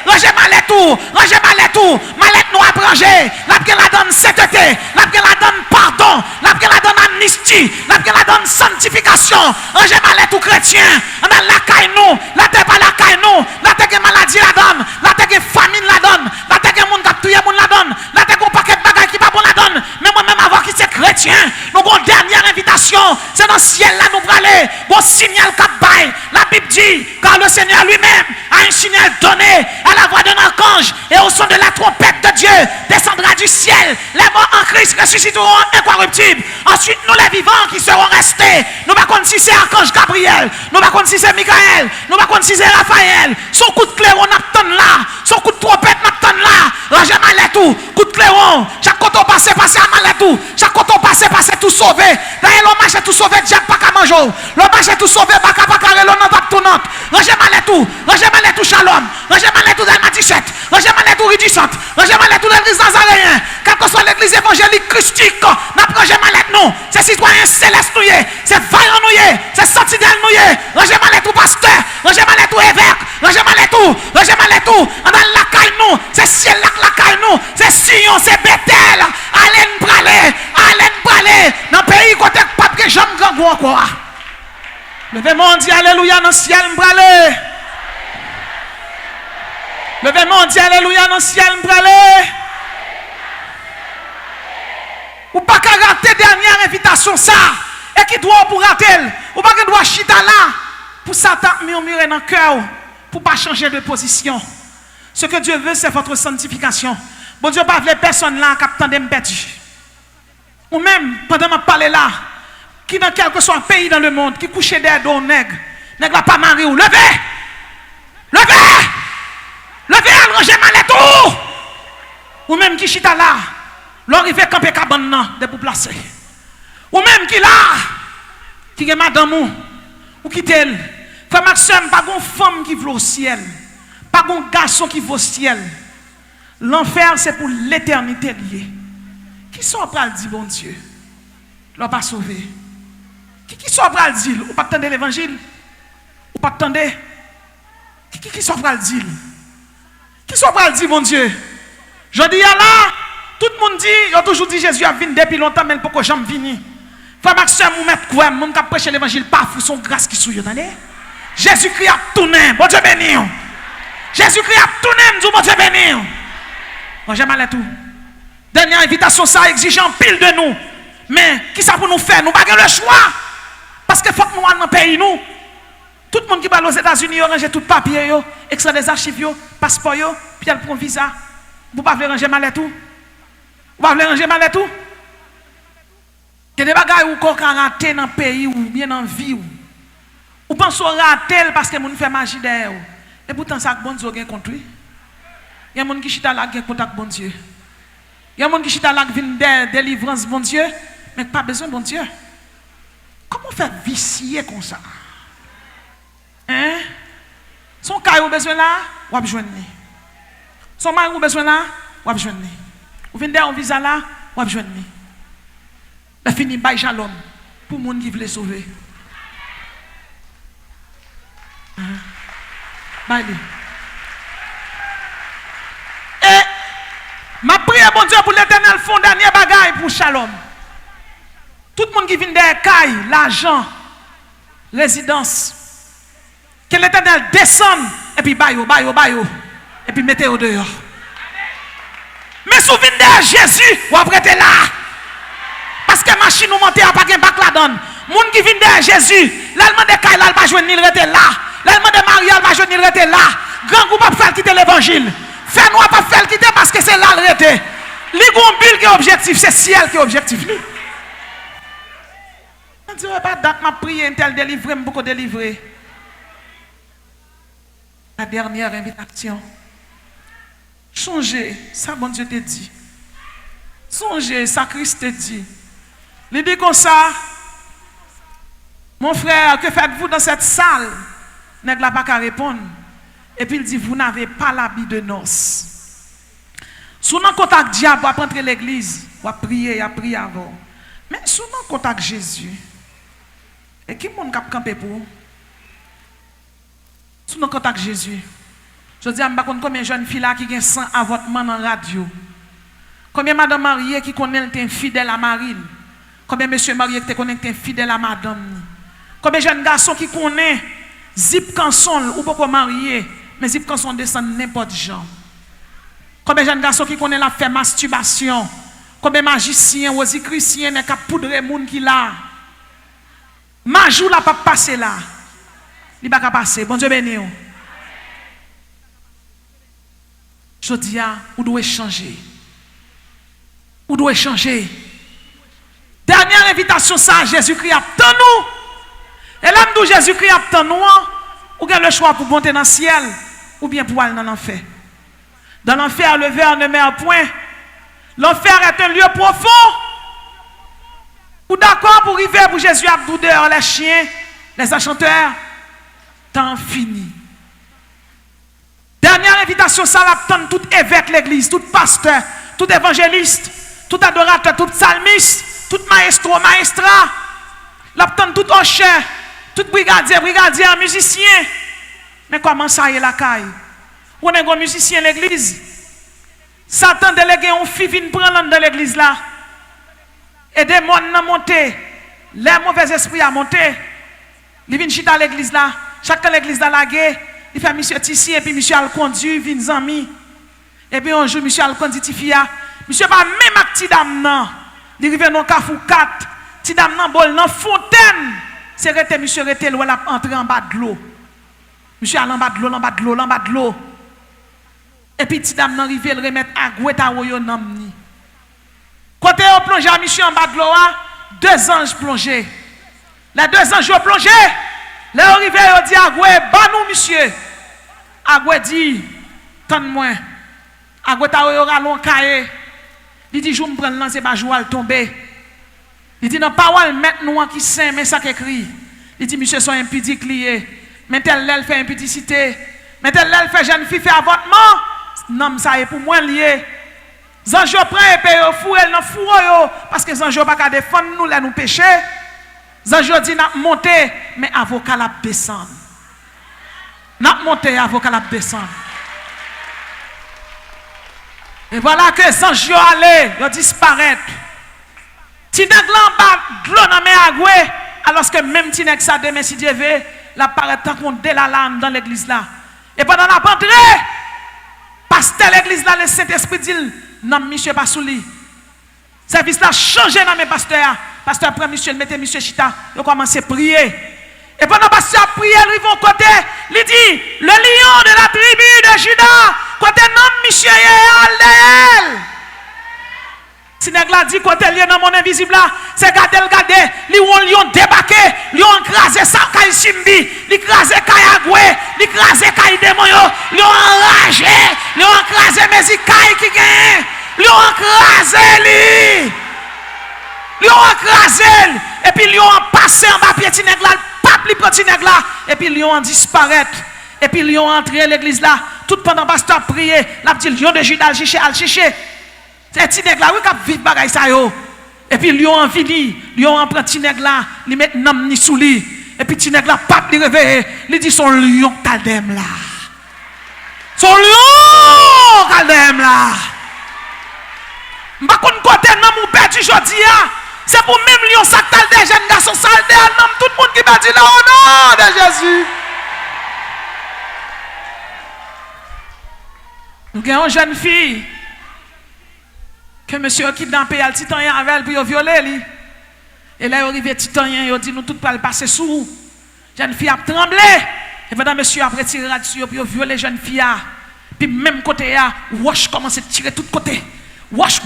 ranger malais tout, malais nous à ranger, la donne sainteté, la donne pardon, la donne amnistie, la donne sanctification, ranger malais tout chrétien, on a la caille nous, la terre pas la caille nous, la terre maladie la donne, la terre famine la donne, la terre moun k'ap touye moun la donne, la terre un paquet de bagages qui pas bon la donne, mais moi-même avant qui c'est chrétien, nous avons une dernière invitation, c'est dans le ciel là nous aller, bon signal cap bail, la Bible dit, car le Seigneur lui-même a un signal donné à la voix d'un archange et au son de la trompette de Dieu descendra du ciel, les morts en Christ ressusciteront incorruptibles, ensuite nous les vivants qui seront restés, nous ne savons pas si c'est archange Gabriel, nous ne savons pas si c'est Michael, nous ne savons pas si c'est Raphaël, son coup de clairon n'attend là, son coup de trompette n'attend là, ranger malais tout, coup de clairon, chaque côté passé à malais tout, chaque côté passé tout sauvé, d'ailleurs l'homme marche tout sauvé, Jack pas qu'à manger, l'homme marche tout sauvé, pas qu'à carré, l'homme n'a pas tout not, ranger malais tout shalom, ranger malais tout Dalma 17, ranger malais tout Ridissante, ranger malais tout l'église nazaréen, quelle que soit l'église évangélique christique, n'a pas ranger malais nous, c'est citoyens célestes nous, c'est vaillant nous, c'est sentinelle nous, ranger malais tout pasteur, ranger malais tout évêque, ranger malais tout, on a la caille nous, c'est ciel la caille nous, c'est Sion, c'est Bethel, allez nous braler, dans le pays côté pas que j'aime grand goût encore. Levez-moi, dit alléluia dans le ciel, m'braler. Levez-moi, dit alléluia dans le ciel, m'braler. Ou pas qu'à rater dernière invitation ça. et qui doit pour rater, ou pas que doit chita là pour Satan murmurer dans le cœur pour pas changer de position. Ce que Dieu veut, c'est votre sanctification. Bon Dieu, pas les personnes là qui attendent me perdu. Ou même pendant que je parle là, qui dans quel que soit un pays dans le monde, qui couche derrière dos nègre, nègre n'a pas marié ou levez! Levez! Levez, allongez mal ou même qui chita là, l'arrivée camper cabane de pour placer. Ou même qui là, qui est madame ou qui tel. Frère Maxime, pas une femme qui vole au ciel, pas un garçon qui va au ciel. L'enfer c'est pour l'éternité liée. Qui sont prêts à dire bon Dieu? L'on pas sauvé. Qui sont prêts à dire? Ou pas attendre l'évangile? Ou pas attendre? Qui sont prêts à dire? Qui sont prêts à dire bon Dieu? Je dis là, tout le monde dit, ils ont toujours dit Jésus a venu depuis longtemps, mais pourquoi jamais venu? Frère Maxime, vous mettez quoi? Mon qui prêche l'évangile, pas fou son grâce qui souille, attendez? Jésus-Christ a tourné, bon Dieu béni. Jésus-Christ a tourné, bon Dieu béni. Bon, j'aime aller tout. Dernière invitation, ça exige un pile de nous. Mais qui ça pour nous faire? Nous n'avons pas le choix. Parce que faut que nous allions dans le pays, nous. Tout le monde qui va aux États-Unis, ranger tout papier, extrait des archives, passeport, puis elle prend visa. Vous ne pouvez pas ranger mal et tout? Vous ne pouvez pas ranger mal et tout? Il y a des bagages où vous raté dans le pays ou bien dans la vie. Vous pensez rater parce que vous fait magie derrière. Et pourtant, ça bon Dieu contre lui. Il y a des gens qui chita là qui contact bon Dieu. Il y a des gens qui chita là qui viennent de délivrance bon Dieu, mais pas besoin de bon Dieu. Comment faire vicier comme ça? Hein? Son cas ou besoin là, ou a besoin. Son mari ou besoin là, ou a besoin. Ou venez un visa là, ou a besoin. La fini by shalom pour les gens qui veulent sauver. Bye. Et ma prière bon Dieu pour l'Éternel fond dernier bagaille pour shalom. Tout le monde qui vient des cailles, l'argent, résidence. Que l'Éternel descende et puis baille, et puis mettez au dehors. Mais souvenez de Jésus, ou après t'es là. Parce que machine nous monter à pas de bac la donne. Moun qui vient de Jésus, l'allemand de caille, l'allemand joindre il rete là. L'allemand de Marie, l'allemand joindre il rete là. Grand groupe pas faire quitter l'évangile. Fais-nous pas faire quitter parce que c'est là le rete. L'Igombile qui est objectif, c'est ciel qui est objectif. On dirait pas date ma prière, tel délivré, beaucoup délivré. La dernière invitation. Songez, ça bon Dieu te dit. Songez, ça Christ te dit. Il dit comme ça, mon frère, que faites-vous dans cette salle? Nèg la pas qu'à répondre. Et puis il dit, vous n'avez pas l'habit de noces. Sous non contact diable, vous entrer l'église, vous prier, vous prier avant. Mais sous non contact Jésus, et qui monde qui a campé pour? Sous non contact Jésus. Je dis à combien de jeunes filles là qui ont 100 avortements dans la radio. Combien de madame mariée qui connaissent être fidèle à Marine. Combien de monsieur marié qui connaissent être fidèle à madame. Combien de jeunes garçons qui connaissent zip canson ou pourquoi marié, mais zip canson descend n'importe genre. Combien de jeunes garçons qui connaissent la fait masturbation. Combien de magiciens ou chrétiens qui poudre les gens qui là. Majou la pas passer là. Il va pas passer. Bon Dieu béni. Je dis à vous devez changer. Vous devez changer. Dernière invitation ça, Jésus-Christ attend nous. Et là nous Jésus-Christ attend nous. Ou bien le choix pour monter dans le ciel ou bien pour aller dans l'enfer. Dans l'enfer, le verre ne met un point. L'enfer est un lieu profond. Ou d'accord pour arriver pour Jésus à dehors les chiens, les enchanteurs. Temps fini. Dernière invitation, ça l'attend tout évêque l'église, tout pasteur, tout évangéliste, tout adorateur, tout psalmiste, tout maestro, maestra. L'attend tout hocheur, tout brigadier, musicien. Mais comment ça y est la caille? On est un musicien l'église. Satan délégué on fille vient prendre dans l'église là. Et des monde à monter. Les mauvais esprits à monter. Ils viennent chita à l'église là. Chacun l'église là la guerre. Il fait monsieur Tissi et puis monsieur al conduit, vin zami. Et puis un jour monsieur al conduit Tifia. Monsieur pas même acti dame non. Il arrive dans Kafou 4. Si dame nan bol nan fontaine, c'est rete monsieur rete l'eau la entrer en bas de l'eau. Monsieur en bas de l'eau, en bas de l'eau, en bas de l'eau. Et puis si dame nan rive le remettre à goueta yo nan ni. Côté on plonge à monsieur en bas de l'eau, deux anges plongés. Les deux anges ont plongé. Les arrivés ont dit à gouet, bah nous monsieur. À gouet dit, tente-moi. À gouet ta yo ralon cahier. Il dit, je me prends là, c'est pas jouer à tomber. Il dit, non, parole, maintenant qui saint, mais ça qui écrit. Il dit, monsieur, sont impudiques liés. Mais tel l'aile fait impudicité. Mais tel l'aile fait jeune fille fait avortement. Non, ça est pour moi lié. Zanjo prend et paye au four, elle n'a four, parce que Zanjo pas qu'à défendre nous, là, nous pécher. Zanjo dit, n'a monté, mais avocat la descendre. N'a monté, avocat la descendre. Et voilà que Zanjo allait, il disparaît. Tineg lan bas de l'eau dans mes agoué, alors que même Tineg ça demain si Dieu veut, la paraît tant qu'on de la lame dans l'église là. Et pendant la rentrée, pasteur l'église là, le Saint-Esprit dit, non, monsieur pas sous lui. Service là changé dans mes pasteurs. Pasteur prend monsieur, mettez monsieur Chita, il commence à prier. Et pendant pasteur prier, ils vont côté, il dit, le lion de la tribu de Juda, côté non, monsieur Yéal. Si nèg la dit côté lié dans mon invisible là, c'est garder, li on lion débarqué, lion écrasé ça kay simbi, li écrasé kay agoué, li écrasé kay démon yo, lion enragé, lion écrasé mes kay qui gagne, lion écrasé li. Lion écrasé et puis lion passé en bas pied ti nèg là, pape li prend ti nèg là et puis lion disparaître. Et puis lion entré l'église là, tout pendant pasteur prier, l'a dit lion de Juda al chercher. C'est petit nèg là oui qui vivre bagay ça yo. Et puis lion en fini, lion en prend petit nèg là, li met nam ni sous li. Et puis petit nèg là pape li réveiller, li dit son lion kaldem là. Son lion kaldem là. M'pa konn côté nan mon perdu jodi a. C'est pour même lion ça tal des jeunes garçons sale de nam tout le monde qui perdu là au nom de Jésus. Nous avons une jeune fille que monsieur a kidnappé al titanien avec pour violer lui. Et là il arrivé titanien, il dit nous tout pas le passer sous. Jeune fille a tremblé. Et pendant monsieur a retiré là-dessus pour violer jeune fille a. Puis même côté a, wash commence à tirer tout côté. Wash.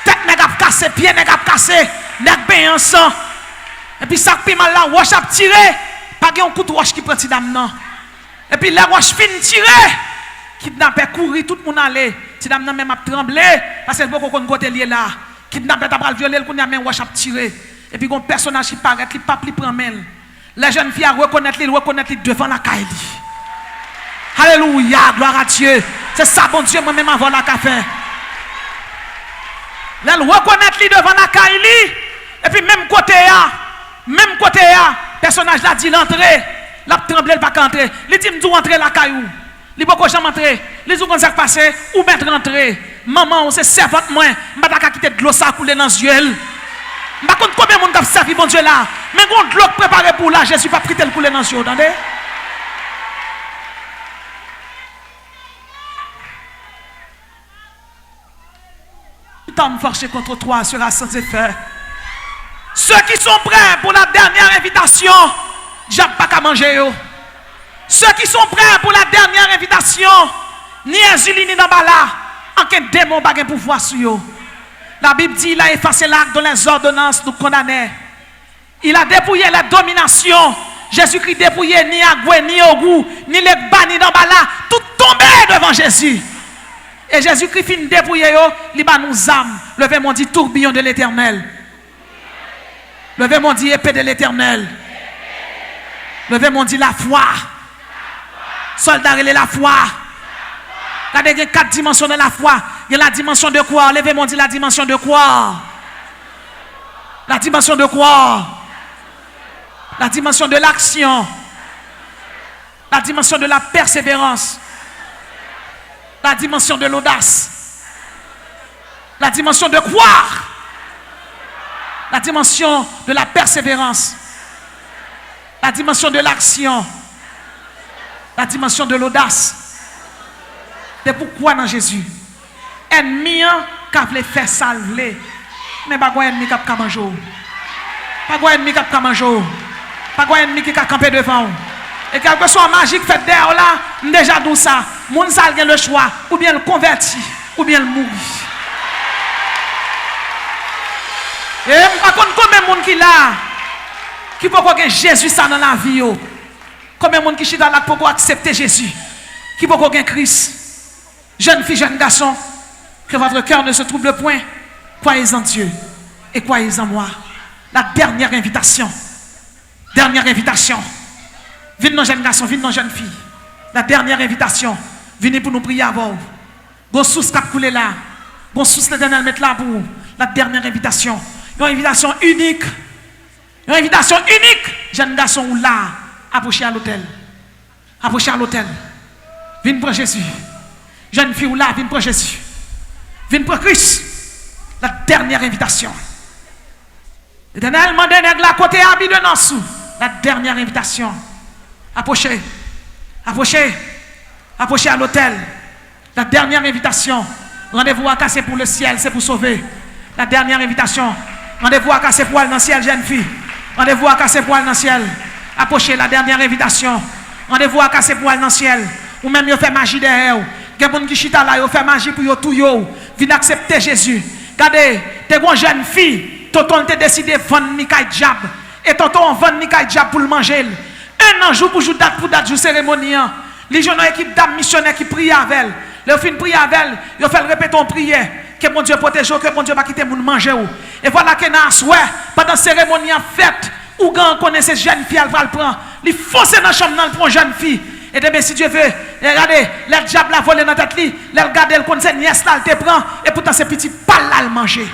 Tête nèg a cassé, pied nèg a cassé, nèg ben en sang. Et puis ça pi mal là, wash a tiré. Pas un coup de wash qui prend ti dame non. Et puis la wash fin tiré. Kidnappé courir tout le monde aller. Ti dame nan même a tremblé parce que beaucoup kon côté lié là. Kidnappé t'a pral violer, qu'on y a même wash a tiré. Et puis un personnage qui paraît, qui pape li prend main. La jeune fille a reconnaître li devant la caille. Alléluia, gloire à Dieu. C'est ça, bon Dieu, moi-même avant la café. Elle reconnaître lui devant la caille. Et puis même côté, personnage là dit l'entrée. La tremblé, pas qu'entrer. Il dit, m'dou entrer la caillou. Il beaucoup jamais entrer. Il dit, qu'on s'est passé, ou mettre rentrer. Maman, c'est servante moi. M'bata quitter de l'eau ça couler dans les yeux. M'pa compte combien de monde a servi bon Dieu là. Mais on de l'eau préparé pour là, Jésus pas pris tel couler dans les yeux, entendez? Tout homme forché contre toi sera sans effet. Ceux qui sont prêts pour la dernière invitation, j'ai pas qu'à manger yo. Ceux qui sont prêts pour la dernière invitation, ni insuline ni d'ambala, aucun démon n'a pas pouvoir sur eux. La Bible dit il a effacé l'acte dont les ordonnances nous condamnaient. Il a dépouillé la domination. Jésus-Christ dépouillé ni Agoué, ni Ogou, ni les bas, ni d'ambala, tout tombé devant Jésus. Et Jésus-Christ finit dépouillé yo, il va nous âmes. Levez mon dit tourbillon de l'Éternel. Levez mon dit épée de l'Éternel. Levez mon dit la foi. Soldat, il est la foi. Regardez, il y a 4 dimensions de la foi. Il y a la dimension de quoi? Levez mon dit la dimension de quoi? La dimension de quoi? La dimension de l'action. La dimension de la persévérance. La dimension de l'audace. La dimension de croire. La dimension de la persévérance. La dimension de l'action. La dimension de l'audace. C'est pourquoi dans Jésus. Ennemi qu'a voulu faire salver. Mais pas quoi ennemi qui a mangé. Pas quoi ennemi qui a mangé. Pas quoi ennemi qui a campé devant. Et quelque soit magique fait derrière là, déjà tout ça, moun ça a le choix ou bien le converti ou bien le mourir. Et par contre combien de monde qui là qui peut que Jésus ça dans la vie yo. Combien de monde qui chita là pour accepter Jésus. Qui peut que Christ. Jeune fille, jeune garçon, que votre cœur ne se trouble point. Croyez en Dieu et croyez en moi. La dernière invitation. Dernière invitation. Venez nos jeunes garçons, venez nos jeunes filles. La dernière invitation. Venez pour nous prier avant. Bon source qui a coulé là. Bon source l'Éternel mettre là pour vous. La dernière invitation. Une invitation unique. Une invitation unique. Jeunes garçons ou là. Approchez à l'hôtel. Approchez à l'hôtel. Venez pour Jésus. Jeune fille ou là, venez pour Jésus. Venez pour Christ. La dernière invitation. L'Éternel m'a donné la côté habit de Nassau. La dernière invitation. Approchez. Approchez. Approchez à l'hôtel. La dernière invitation. Rendez-vous à casser pour le ciel, c'est pour sauver. La dernière invitation. Rendez-vous à casser pour aller dans le ciel, jeune fille. Rendez-vous à casser pour aller dans le ciel. Approchez la dernière invitation. Rendez-vous à casser pour aller dans le ciel. Ou même vous fait magie derrière. Il y a des gens qui chita là, vous fait magie pour vous tout. Venez accepter Jésus. Regardez, t'es une jeune fille. Tonton t'a décidé de vendre Mikaï Diab. Et tonton vend Mikaï Diab pour le manger. Un an jour pour jour date pour date jour cérémonie. Les gens ont une équipe d'âmes missionnaires qui prient avec elle. Ils font prier avec elle. Ils font répéter une prière. Que mon Dieu protège, que mon Dieu va quitter pour manger. Et voilà que dans la pendant la cérémonie en fête, ou quand on connaît cette jeune fille, elle va le prendre. Il fonce dans la chambre pour une jeune fille. Et bien, si Dieu veut, regardez, le diable a volé dans la tête, il regarde, elle connaît cette nièce là, elle te prend, et pourtant ces petits pas là, le manger.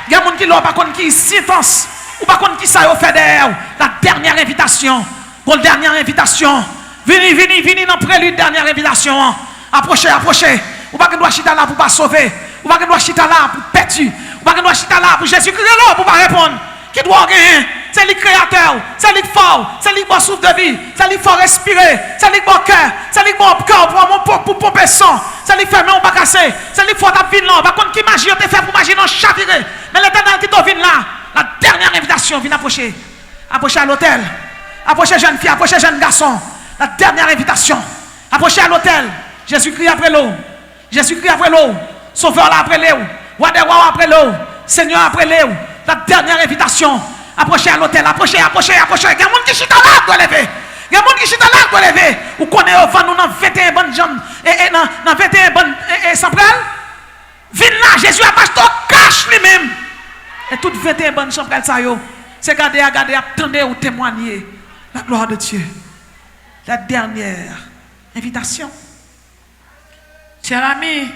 Il y a des gens qui l'ont pas contre qui sentence, ou pas contre qui ça a fait derrière. La dernière invitation, pour la dernière invitation, venez dans le prélude, dernière invitation. Approchez, approchez. Ou pas que nous chita là pour pas sauver, ou pas que nous chita là pour perdu, ou pas que nous chita là pour Jésus-Christ là pour pas répondre. Qui doit gagner? C'est le créateur, c'est le fort, c'est le bon souffle de vie, c'est le fort respirer, c'est le bon cœur, c'est le bon cœur pour pomper sang, c'est le fermer, on va casser, c'est le fort d'abvin là, par contre qui magie, on te fait pour magie, non chavirer. Mais l'Éternel qui te vient là, la dernière invitation, vient approcher. Approchez à l'hôtel, approchez jeune fille, approchez jeune garçon, la dernière invitation, approchez à l'hôtel. Jésus-Christ après l'eau, Jésus-Christ après l'eau, Sauveur là après l'eau, Roi des rois après l'eau, Seigneur après l'eau, la dernière invitation. Approchez à l'hôtel, approchez. Il y a des gens qui chita là, doit lever. Il y a des gens qui chita là, doit lever. Ou connaît au vent, nous dans 21 bonnes jambes, et dans 21 bonnes, et sans prêle. Viens là, Jésus a pas cache lui-même. Et toutes 21 bonnes chambres, ça yo. C'est garder, attendez ou témoigner la gloire de Dieu. La dernière invitation. Cher ami,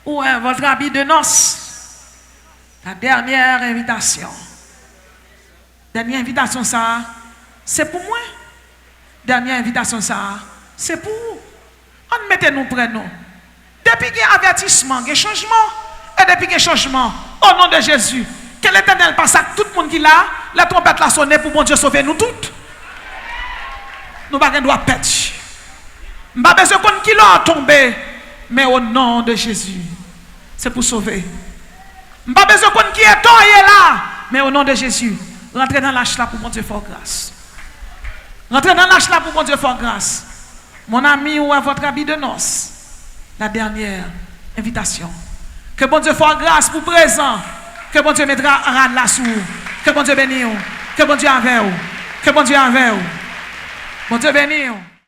où est votre habit de noces? La dernière invitation. Dernière invitation, ça, c'est pour moi. Dernière invitation, ça, c'est pour vous. On mettez-nous près nous. Depuis qu'il y a avertissement, il y a changement. Et depuis qu'il y a changement, au nom de Jésus, que l'Éternel passe à tout le monde qui l'a, la trompette l'a sonné pour mon Dieu sauver nous toutes. Nous ne pouvons pas perdre. Nous ne pouvons pas besoin qu'on qui l'a tombé, mais au nom de Jésus, c'est pour sauver. Nous ne pouvons pas besoin qu'on qui est tombé là, mais au nom de Jésus. Rentrez dans l'âge là pour mon Dieu fort grâce. Rentrez dans l'âge là pour mon Dieu fort grâce. Mon ami ou à votre habit de noces. La dernière invitation. Que mon Dieu fort grâce pour présent. Que mon Dieu mettra rad là sous. Que mon Dieu bénisse. Que mon Dieu avec vous. Que mon Dieu avec vous. Mon Dieu bénisse.